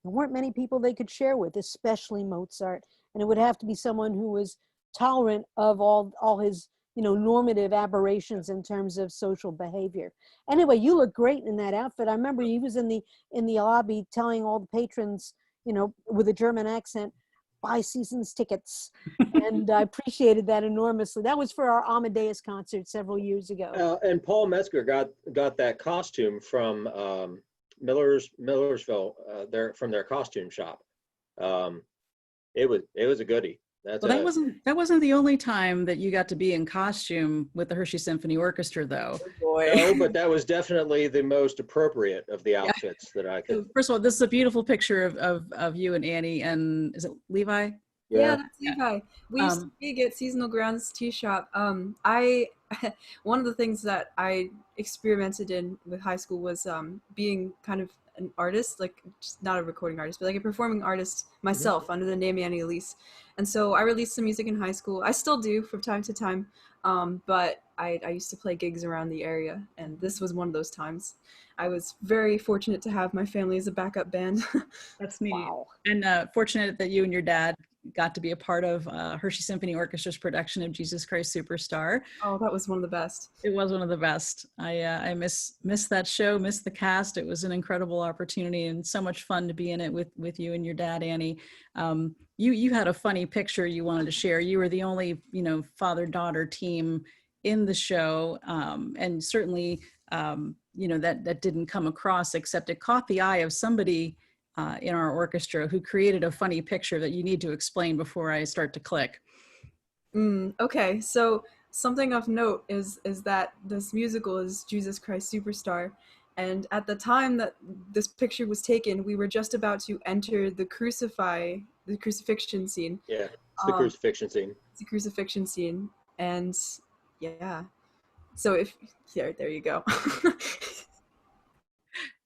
There weren't many people they could share with, especially Mozart. And it would have to be someone who was tolerant of all his, normative aberrations in terms of social behavior. Anyway, you look great in that outfit. I remember he was in the lobby telling all the patrons, with a German accent, buy season's tickets. And I appreciated that enormously. That was for our Amadeus concert several years ago. And Paul Metzger got that costume from Millersville, from their costume shop. It was a goodie. That's Well, that wasn't the only time that you got to be in costume with the Hershey Symphony Orchestra, though. Boy. no, but that was definitely the most appropriate of the outfits that I So could. first of all, this is a beautiful picture of you and Annie, and is it Levi? Yeah, that's Levi. We used to Um, gig at Seasonal Grounds Tea Shop. I one of the things that I experimented in with high school was being kind of an artist, like just not a recording artist, but like a performing artist myself under the name Annie Elise. And so I released some music in high school. I still do from time to time, but I used to play gigs around the area, and this was one of those times. I was very fortunate to have my family as a backup band. That's neat. Wow. And fortunate that you and your dad got to be a part of Hershey Symphony Orchestra's production of Jesus Christ Superstar. Oh, that was one of the best. It was one of the best. I miss that show, miss the cast. It was an incredible opportunity and so much fun to be in it with you and your dad, Annie. You had a funny picture you wanted to share. You were the only, father-daughter team in the show, and certainly, that didn't come across, except it caught the eye of somebody in our orchestra who created a funny picture that you need to explain before I start to click. Okay, so something of note is that this musical is Jesus Christ Superstar, and at the time that this picture was taken, we were just about to enter the crucifixion scene. Yeah, it's the crucifixion scene. It's the crucifixion scene, and yeah. So there you go.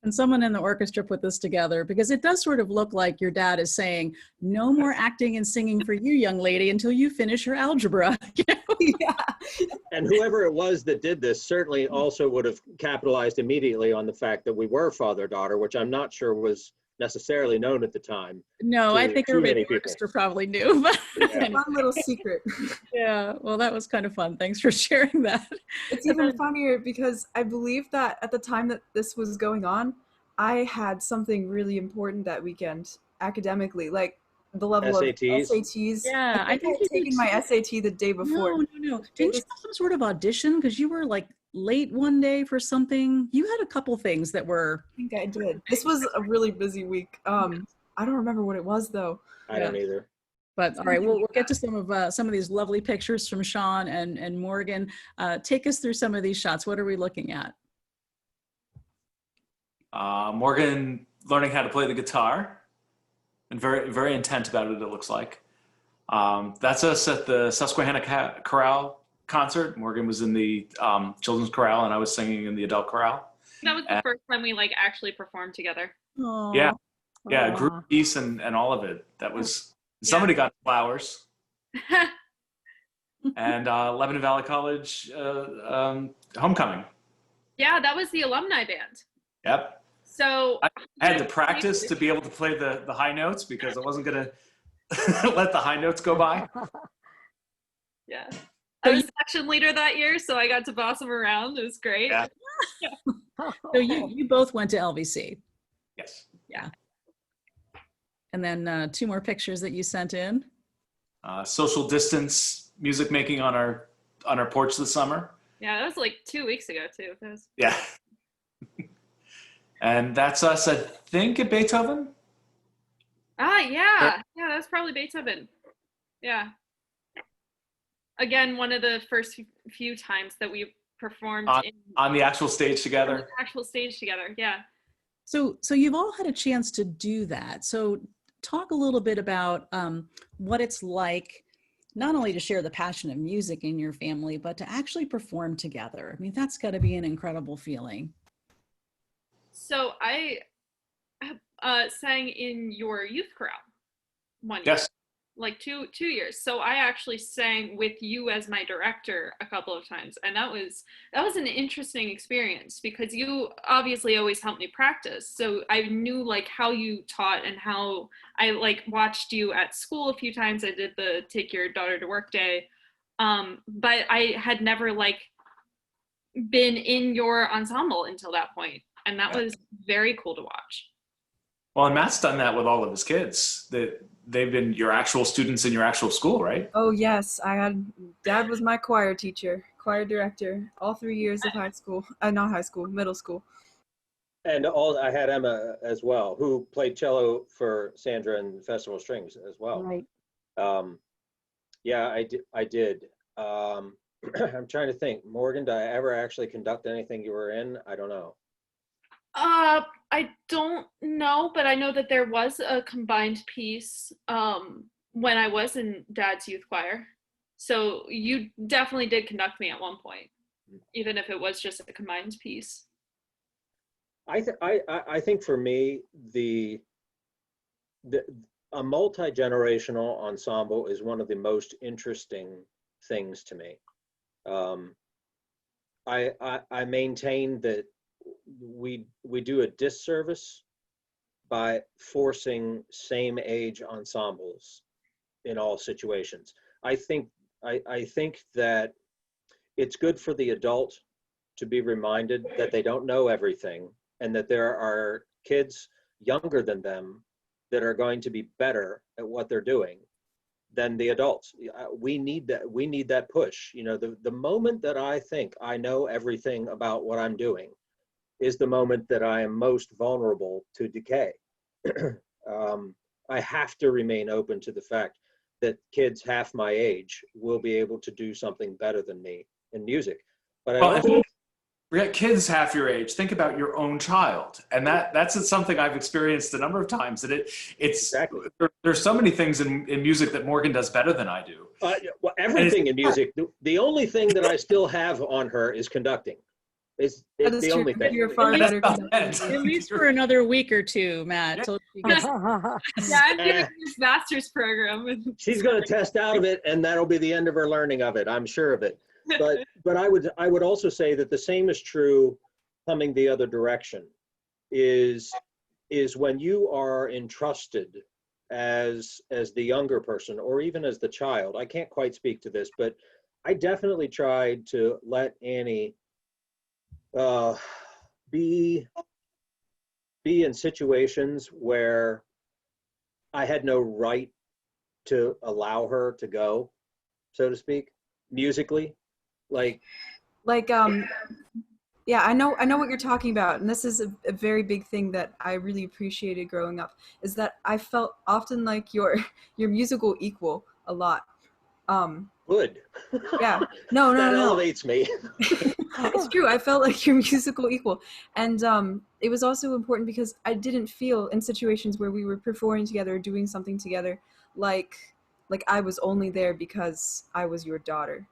And someone in the orchestra put this together because it does sort of look like your dad is saying, no more acting and singing for you, young lady, until you finish your algebra. Yeah. And whoever it was that did this certainly also would have capitalized immediately on the fact that we were father-daughter, which I'm not sure was necessarily known at the time. No, I think everybody in the orchestra probably knew. But It's a fun little secret. yeah, well, that was kind of fun. Thanks for sharing that. It's even funnier because I believe that at the time that this was going on, I had something really important that weekend academically, like the level SATs? of SATs. Yeah, I think I had taken my SAT the day before. No. Didn't you have some sort of audition? Because you were like late one day for something. You had a couple things that were. I think I did. This was a really busy week. I don't remember what it was though. I don't either. But all right, we'll get to some of these lovely pictures from Sean and Morgan. Take us through some of these shots. What are we looking at? Morgan learning how to play the guitar and very, very intent about it, it looks like. That's us at the Susquehanna Chorale concert. Morgan was in the children's chorale and I was singing in the adult chorale. That was the first time we actually performed together. Aww. Yeah, group piece and all of it. That was, somebody got flowers. And Lebanon Valley College homecoming. Yeah, that was the alumni band. Yep. So I had to practice to be able to play the high notes because I wasn't going to let the high notes go by. Yeah. I was section leader that year, so I got to boss them around. It was great. Yeah. So you both went to LVC. Yes. Yeah. And then 2 more pictures that you sent in. Social distance music making on our porch this summer. Yeah, that was like 2 weeks ago too. That was... Yeah. And that's us, I think, at Beethoven. Yeah, that's probably Beethoven. Yeah. Again, one of the first few times that we performed on the actual stage together. On the actual stage together, yeah. So you've all had a chance to do that. So talk a little bit about what it's like, not only to share the passion of music in your family, but to actually perform together. I mean, that's got to be an incredible feeling. So I sang in your youth chorale one year. Yes. Like two years. So I actually sang with you as my director a couple of times. And that was an interesting experience because you obviously always helped me practice. So I knew like how you taught and how I like watched you at school a few times. I did the Take Your Daughter to Work Day. But I had never like been in your ensemble until that point. And that was very cool to watch. Well, and Matt's done that with all of his kids. They've been your actual students in your actual school, right? Oh yes, Dad was my choir teacher, choir director, all 3 years of high school, not high school, middle school. And I had Emma as well, who played cello for Sandra and Festival Strings as well. Right. Yeah, I did. I'm trying to think. Morgan, did I ever actually conduct anything you were in? I don't know. I don't know, but I know that there was a combined piece when I was in Dad's youth choir. So you definitely did conduct me at one point, even if it was just a combined piece. I think for me, a multi-generational ensemble is one of the most interesting things to me. I maintain that we do a disservice by forcing same age ensembles in all situations. I think that it's good for the adult to be reminded that they don't know everything and that there are kids younger than them that are going to be better at what they're doing than the adults. We need that push. You know, the moment that I think I know everything about what I'm doing is the moment that I am most vulnerable to decay. I have to remain open to the fact that kids half my age will be able to do something better than me in music. But Forget kids half your age. Think about your own child, and that's something I've experienced a number of times. And it's exactly. There's so many things in music that Morgan does better than I do. Well, everything in music. The only thing that I still have on her is conducting. It's the true. only thing. You're far better conductor. At least for another week or two, Matt. Till she gets Yeah, I'm doing this master's program. She's going to test out of it, and that'll be the end of her learning of it. I'm sure of it. But I would also say that the same is true coming the other direction. Is when you are entrusted as the younger person or even as the child. I can't quite speak to this, but I definitely tried to let Annie be in situations where I had no right to allow her to go, so to speak, musically. Yeah, I know what you're talking about, and this is a very big thing that I really appreciated growing up, is that I felt often like your musical equal a lot. Good. Yeah. No. That elevates me. It's true. I felt like your musical equal. And it was also important because I didn't feel in situations where we were performing together or doing something together like I was only there because I was your daughter.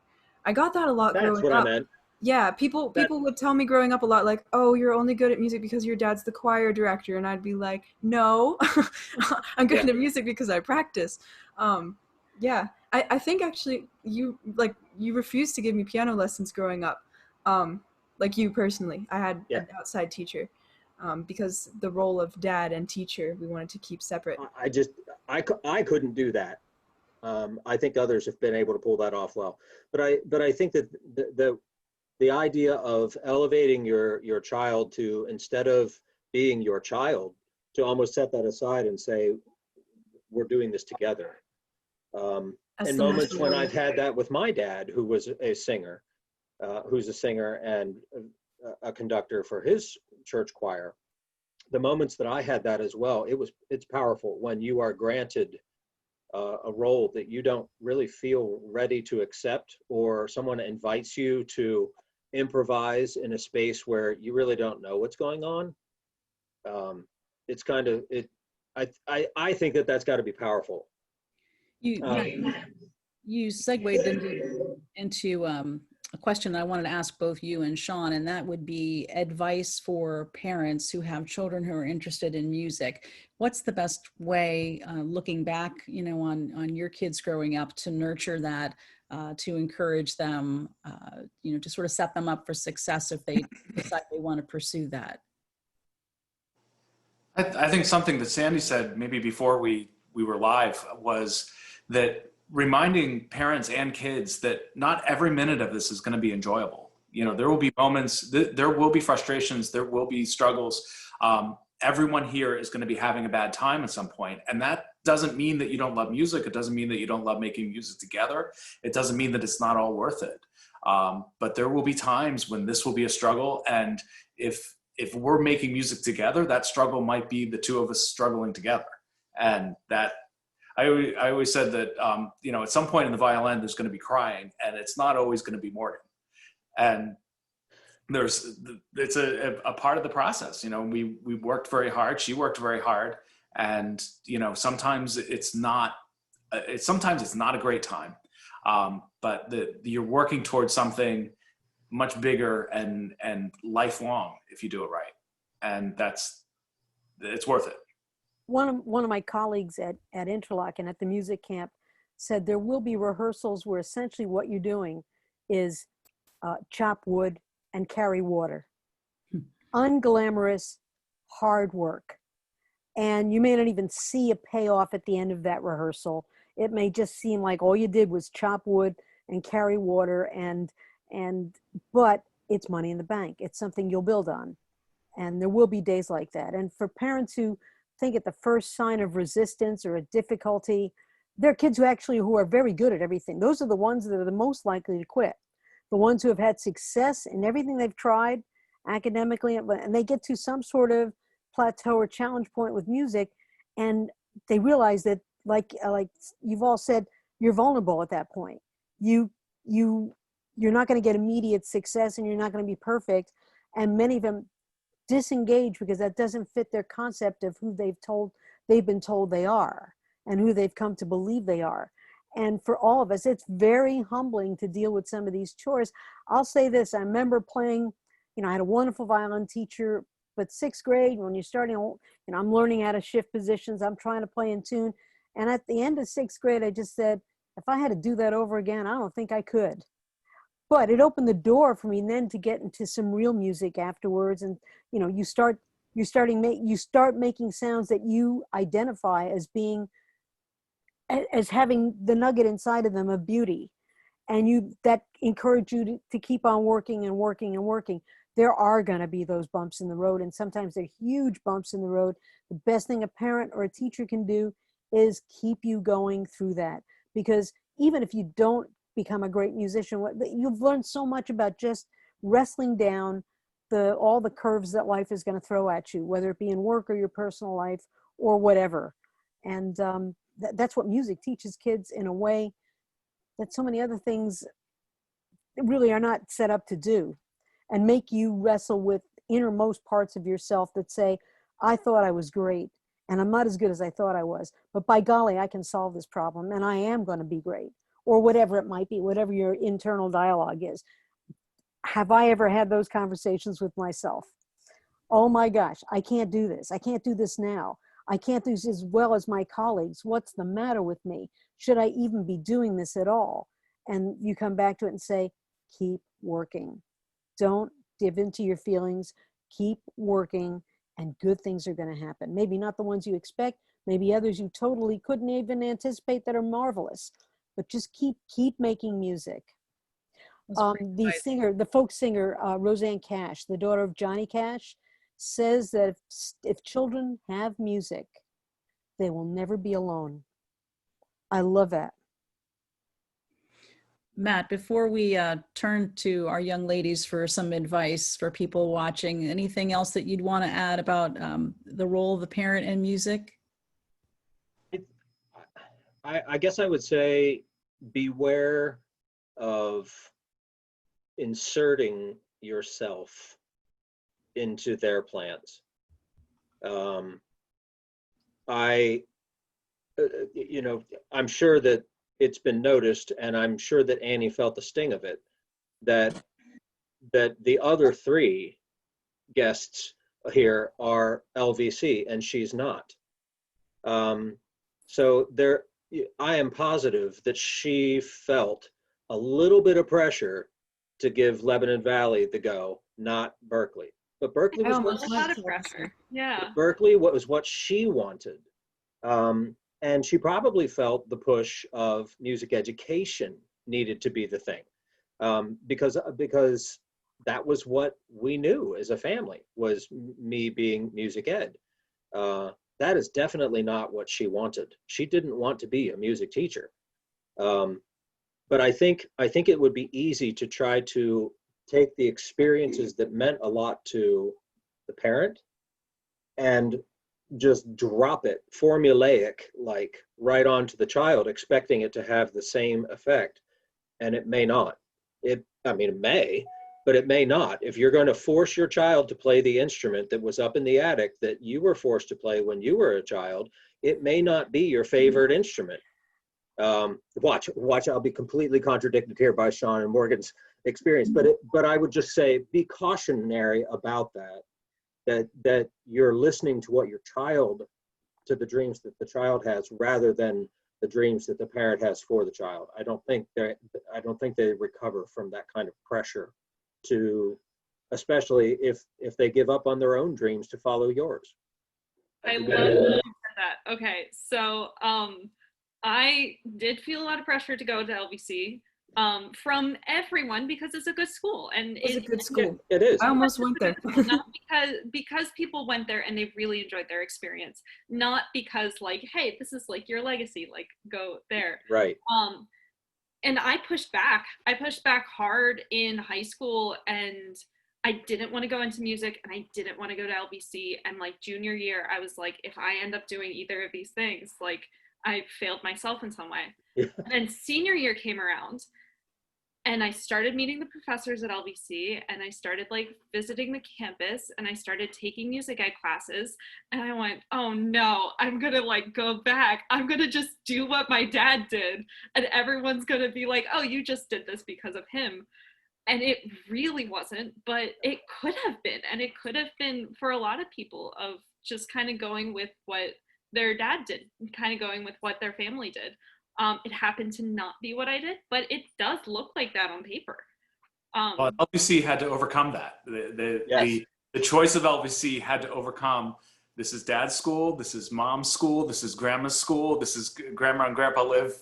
I got that a lot growing up. That's what I meant. Yeah, people would tell me growing up a lot, like, oh, you're only good at music because your dad's the choir director. And I'd be like, no, I'm good at music because I practice. Yeah, I think actually you refused to give me piano lessons growing up. Like you personally, I had an outside teacher because the role of dad and teacher, we wanted to keep separate. I couldn't do that. I think others have been able to pull that off well. But I think that the idea of elevating your child to, instead of being your child, to almost set that aside and say, we're doing this together. In moments when I've had that with my dad, who was a singer, who's a singer and a conductor for his church choir, the moments that I had that as well, it's powerful when you are granted a role that you don't really feel ready to accept, or someone invites you to improvise in a space where you really don't know what's going on. It's kind of it. I think that's got to be powerful. You segued into a question I wanted to ask both you and Sean, and that would be advice for parents who have children who are interested in music. What's the best way, looking back, on your kids growing up, to nurture that, to encourage them, to sort of set them up for success if they decide they want to pursue that? I think something that Sandy said maybe before we were live was that reminding parents and kids that not every minute of this is going to be enjoyable. There will be moments, there will be frustrations, there will be struggles. Everyone here is going to be having a bad time at some point. And that doesn't mean that you don't love music. It doesn't mean that you don't love making music together. It doesn't mean that it's not all worth it. But there will be times when this will be a struggle. And if we're making music together, that struggle might be the two of us struggling together. And that I always said that, you know, at some point in the violin, there's going to be crying, and it's not always going to be Morgan. And it's a part of the process. You know, we worked very hard. She worked very hard. And, you know, sometimes it's not a great time. But you're working towards something much bigger and lifelong if you do it right. And it's worth it. One of my colleagues at Interlochen at the music camp said there will be rehearsals where essentially what you're doing is chop wood and carry water. Unglamorous, hard work. And you may not even see a payoff at the end of that rehearsal. It may just seem like all you did was chop wood and carry water, but it's money in the bank. It's something you'll build on. And there will be days like that. And for parents who think at the first sign of resistance or a difficulty, there are kids who are very good at everything. Those are the ones that are the most likely to quit. The ones who have had success in everything they've tried academically, and they get to some sort of plateau or challenge point with music, and they realize that, like you've all said, you're vulnerable at that point. You're not going to get immediate success, and you're not going to be perfect. And many of them disengage because that doesn't fit their concept of who they've been told they are and who they've come to believe they are. And for all of us, it's very humbling to deal with some of these chores. I'll say this, I remember playing, you know, I had a wonderful violin teacher, but 6th grade, when you're starting, you know, I'm learning how to shift positions, I'm trying to play in tune. And at the end of 6th grade, I just said, if I had to do that over again, I don't think I could. But it opened the door for me then to get into some real music afterwards. And, you know, you start making sounds that you identify as having the nugget inside of them of beauty. And that encourage you to keep on working and working and working. There are going to be those bumps in the road, and sometimes they're huge bumps in the road. The best thing a parent or a teacher can do is keep you going through that. Because even if you don't become a great musician, you've learned so much about just wrestling down all the curves that life is going to throw at you, whether it be in work or your personal life or whatever. And that's what music teaches kids in a way that so many other things really are not set up to do, and make you wrestle with innermost parts of yourself that say, I thought I was great and I'm not as good as I thought I was, but by golly, I can solve this problem and I am going to be great, or whatever it might be, whatever your internal dialogue is. Have I ever had those conversations with myself? Oh my gosh, I can't do this. I can't do this now. I can't do this as well as my colleagues. What's the matter with me? Should I even be doing this at all? And you come back to it and say, keep working. Don't give into your feelings. Keep working, and good things are going to happen. Maybe not the ones you expect, maybe others you totally couldn't even anticipate that are marvelous, but just keep making music. The folk singer, Roseanne Cash, the daughter of Johnny Cash, says that if children have music, they will never be alone. I love that. Matt, before we turn to our young ladies for some advice for people watching, anything else that you'd want to add about the role of the parent in music? I guess I would say beware of inserting yourself into their plans. I'm sure that it's been noticed, and I'm sure that Annie felt the sting of it, that the other 3 guests here are LVC and she's not. So I am positive that she felt a little bit of pressure to give Lebanon Valley the go, not Berkeley. But Berkeley was A lot of pressure. Yeah. Berkeley was what she wanted. And she probably felt the push of music education needed to be the thing, because that was what we knew as a family, was me being music ed. That is definitely not what she wanted. She didn't want to be a music teacher. But I think it would be easy to try to take the experiences that meant a lot to the parent and just drop it formulaic, like right onto the child, expecting it to have the same effect. And it may not. I mean, it may, but it may not. If you're going to force your child to play the instrument that was up in the attic that you were forced to play when you were a child, it may not be your favorite instrument. Watch, I'll be completely contradicted here by Sean and Morgan's experience, but I would just say, be cautionary about that you're listening to to the dreams that the child has, rather than the dreams that the parent has for the child. I don't think they recover from that kind of pressure especially if they give up on their own dreams to follow yours. I love that you said that. Okay, so I did feel a lot of pressure to go to LVC from everyone, because it's a good school, and It's a good school. It is. I almost went there. Not because people went there and they really enjoyed their experience, not because like, hey, this is like your legacy, like go there. Right. And I pushed back hard in high school, and I didn't want to go into music, and I didn't want to go to LBC. And like junior year, I was like, if I end up doing either of these things, like I failed myself in some way. Yeah. And then senior year came around, and I started meeting the professors at LBC, and I started like visiting the campus, and I started taking music ed classes, and I went, oh no, I'm gonna like go back. I'm gonna just do what my dad did, and everyone's gonna be like, oh, you just did this because of him. And it really wasn't, but it could have been. And it could have been for a lot of people, of just kind of going with what their dad did, kind of going with what their family did. It happened to not be what I did, but it does look like that on paper. Well, LVC had to overcome that. Yes. The choice of LVC had to overcome, this is dad's school, this is mom's school, this is grandma's school, this is grandma and grandpa live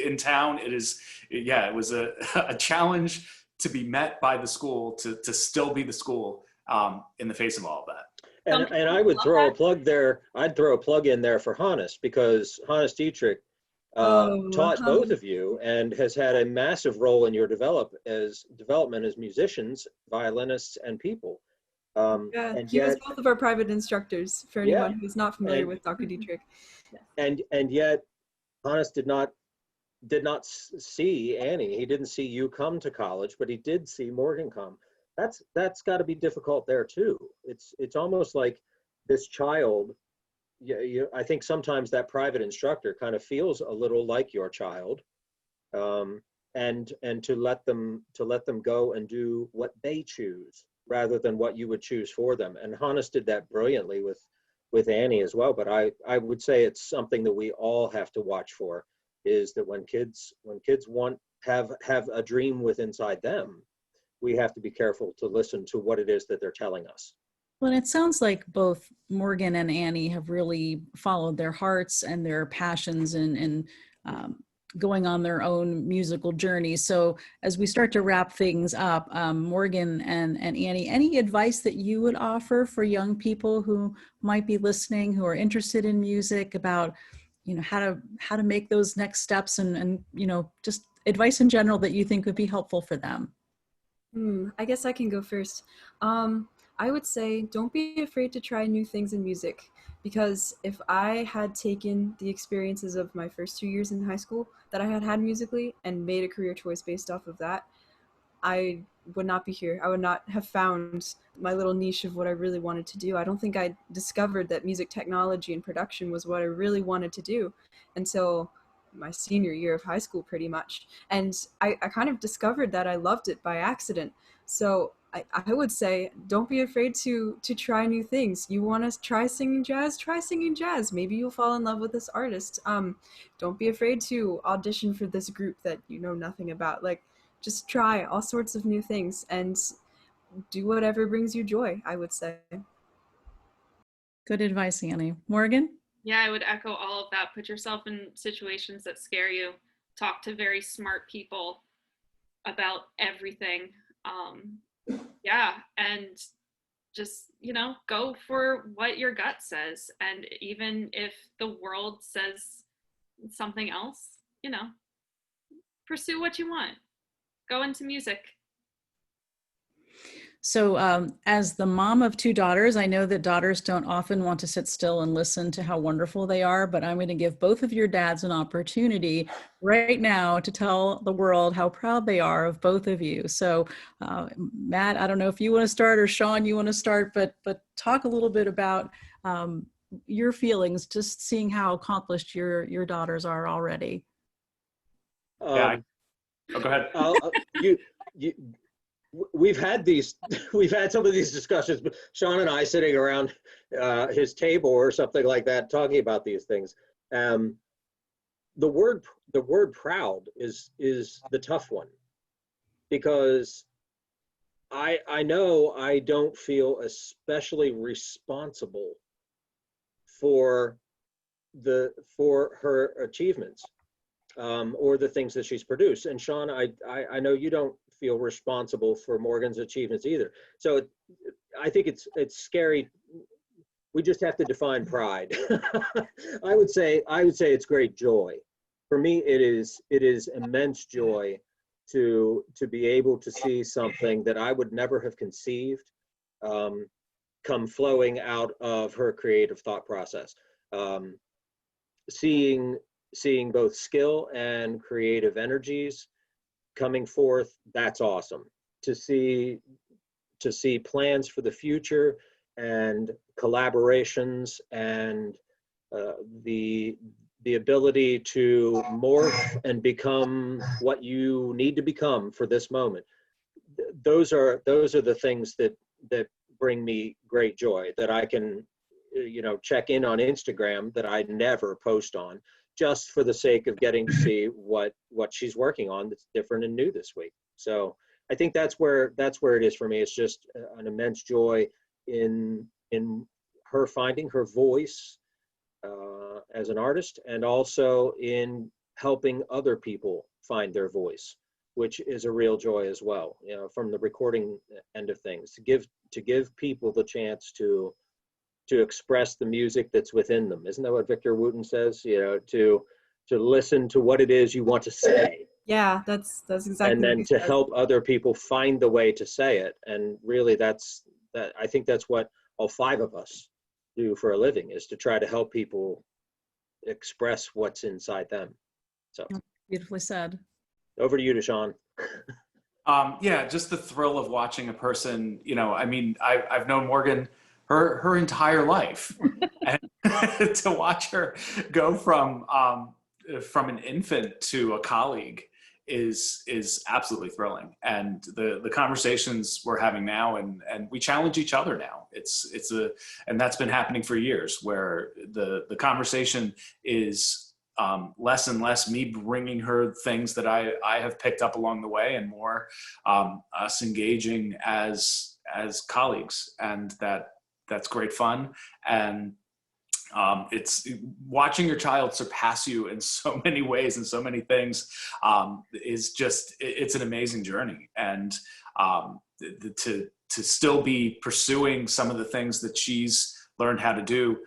in town. It was a challenge to be met by the school to still be the school in the face of all of that. And I would throw a plug there. I'd throw a plug in there for Hannes, because Hannes Dietrich taught both of you and has had a massive role in your development as musicians, violinists, and people. And he was both of our private instructors, for anyone who's not familiar with Dr. Dietrich. And yet Hannes did not see Annie. He didn't see you come to college, but he did see Morgan come. That's got to be difficult there too. It's almost like this child. I think sometimes that private instructor kind of feels a little like your child, and to let them go and do what they choose rather than what you would choose for them. And Hannes did that brilliantly with Annie as well. But I would say it's something that we all have to watch for, is that when kids have a dream inside them, we have to be careful to listen to what it is that they're telling us. Well, it sounds like both Morgan and Annie have really followed their hearts and their passions and going on their own musical journey. So as we start to wrap things up, Morgan and Annie, any advice that you would offer for young people who might be listening, who are interested in music, about how to make those next steps, and just advice in general that you think would be helpful for them? I guess I can go first. I would say don't be afraid to try new things in music, because if I had taken the experiences of my first 2 years in high school that I had musically and made a career choice based off of that, I would not be here. I would not have found my little niche of what I really wanted to do. I don't think I discovered that music technology and production was what I really wanted to do until my senior year of high school, pretty much. And I kind of discovered that I loved it by accident. So I would say, don't be afraid to try new things. You want to try singing jazz? Try singing jazz. Maybe you'll fall in love with this artist. Don't be afraid to audition for this group that you know nothing about. Like, just try all sorts of new things and do whatever brings you joy, I would say. Good advice, Annie. Morgan? Yeah, I would echo all of that. Put yourself in situations that scare you. Talk to very smart people about everything. And just, go for what your gut says. And even if the world says something else, pursue what you want. Go into music. So, as the mom of two daughters, I know that daughters don't often want to sit still and listen to how wonderful they are, but I'm going to give both of your dads an opportunity right now to tell the world how proud they are of both of you. So, Matt, I don't know if you want to start, or Sean, you want to start, but talk a little bit about your feelings, just seeing how accomplished your daughters are already. Yeah. Oh, go ahead. We've had some of these discussions, but Sean and I sitting around his table or something like that, talking about these things. The word proud is the tough one, because I know I don't feel especially responsible for her achievements or the things that she's produced. And Sean, I know you don't feel responsible for Morgan's achievements either. So I think it's scary. We just have to define pride. I would say it's great joy. For me, it is immense joy to be able to see something that I would never have conceived come flowing out of her creative thought process. Seeing both skill and creative energies coming forth, that's awesome. To see plans for the future and collaborations and the ability to morph and become what you need to become for this moment. Those are the things that bring me great joy, that I can check in on Instagram that I never post on, just for the sake of getting to see what she's working on that's different and new this week. So I think that's where it is for me. It's just an immense joy in her finding her voice as an artist, and also in helping other people find their voice, which is a real joy as well. From the recording end of things, to give people the chance to express the music that's within them. Isn't that what Victor Wooten says? To listen to what it is you want to say. Yeah, that's exactly. And then to help other people find the way to say it. And really I think that's what all five of us do for a living, is to try to help people express what's inside them. So Beautifully said. over to you, Deshaun. Yeah, just the thrill of watching a person, I've known Morgan her entire life, and to watch her go from an infant to a colleague is absolutely thrilling. And the conversations we're having now, and we challenge each other now. And that's been happening for years, where the conversation is less and less me bringing her things that I have picked up along the way, and more us engaging as colleagues. And that's great fun. And it's watching your child surpass you in so many ways and so many things is just, it's an amazing journey. And to still be pursuing some of the things that she's learned how to do,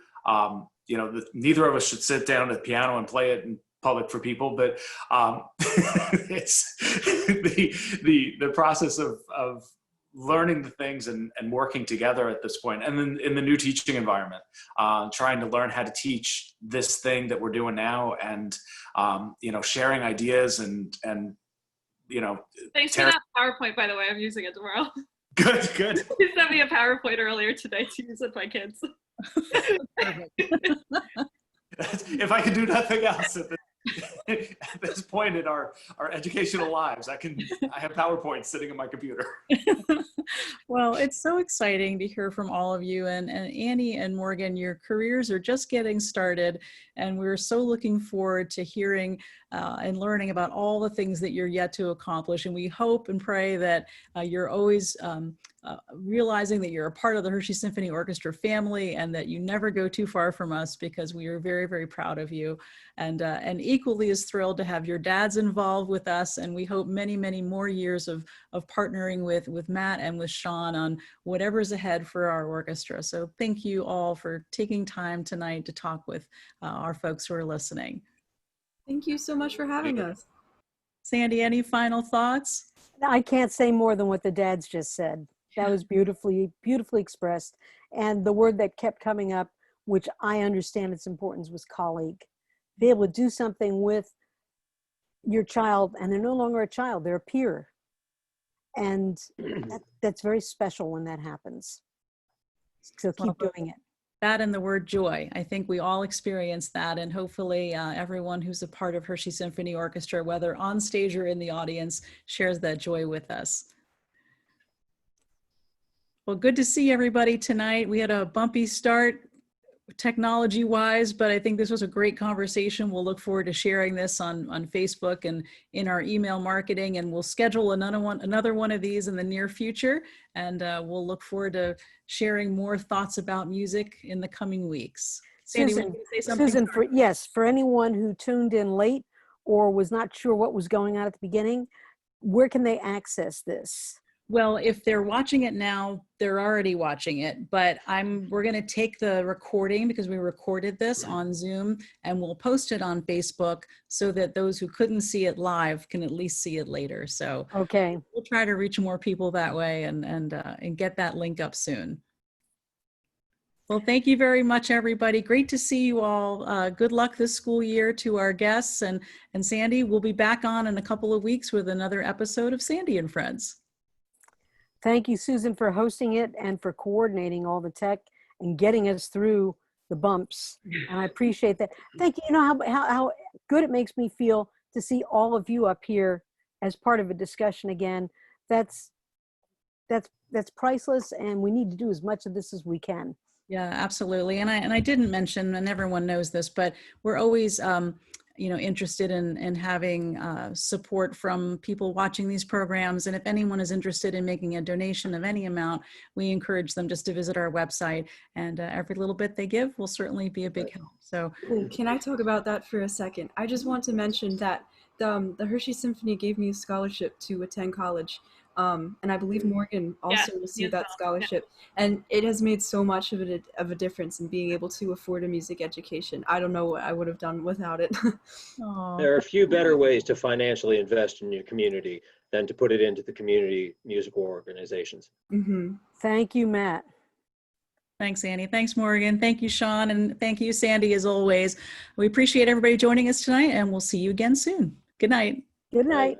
neither of us should sit down at the piano and play it in public for people, but it's the process of learning the things and working together at this point. And then in the new teaching environment, trying to learn how to teach this thing that we're doing now, and sharing ideas and Thanks for that PowerPoint, by the way. I'm using it tomorrow. Good. You sent me a PowerPoint earlier today to use with my kids. If I could do nothing else at this point in our educational lives, I have PowerPoint sitting in my computer. Well, it's so exciting to hear from all of you, and Annie and Morgan, your careers are just getting started, and we're so looking forward to hearing and learning about all the things that you're yet to accomplish. And we hope and pray that you're always realizing that you're a part of the Hershey Symphony Orchestra family, and that you never go too far from us, because we are very, very proud of you, and equally as thrilled to have your dads involved with us. And we hope many, many more years of partnering with Matt and with Sean on whatever's ahead for our orchestra. So thank you all for taking time tonight to talk with our folks who are listening. Thank you so much for having us. Sandy, any final thoughts? I can't say more than what the dads just said. That was beautifully, beautifully expressed. And the word that kept coming up, which I understand its importance, was colleague. Be able to do something with your child, and they're no longer a child, they're a peer. And that's very special when that happens. So keep doing it. That and the word joy. I think we all experience that, and hopefully everyone who's a part of Hershey Symphony Orchestra, whether on stage or in the audience, shares that joy with us. Well, good to see everybody tonight. We had a bumpy start technology-wise, but I think this was a great conversation. We'll look forward to sharing this on Facebook and in our email marketing, and we'll schedule another one of these in the near future, and we'll look forward to sharing more thoughts about music in the coming weeks. Sandy, were you gonna say something? Susan, for anyone who tuned in late or was not sure what was going on at the beginning, where can they access this? Well, if they're watching it now, they're already watching it, but we're going to take the recording, because we recorded this on Zoom, and we'll post it on Facebook so that those who couldn't see it live can at least see it later. So okay, we'll try to reach more people that way and get that link up soon. Well, thank you very much, everybody. Great to see you all. Good luck this school year to our guests, and Sandy, we'll be back on in a couple of weeks with another episode of Sandy and Friends. Thank you, Susan, for hosting it and for coordinating all the tech and getting us through the bumps. And I appreciate that. Thank you. You know how good it makes me feel to see all of you up here as part of a discussion again. That's priceless, and we need to do as much of this as we can. Yeah, absolutely. And I didn't mention, and everyone knows this, but we're always interested in having support from people watching these programs. And if anyone is interested in making a donation of any amount, we encourage them just to visit our website, and every little bit they give will certainly be a big help. So can I talk about that for a second? I just want to mention that the Hershey Symphony gave me a scholarship to attend college. And I believe Morgan also received that scholarship, and it has made so much of a difference in being able to afford a music education. I don't know what I would have done without it. There are a few better ways to financially invest in your community than to put it into the community musical organizations. Mm-hmm. Thank you, Matt. thanks, Annie. Thanks, Morgan. Thank you, Sean. And thank you, Sandy, as always. We appreciate everybody joining us tonight, and we'll see you again soon. Good night. Good night.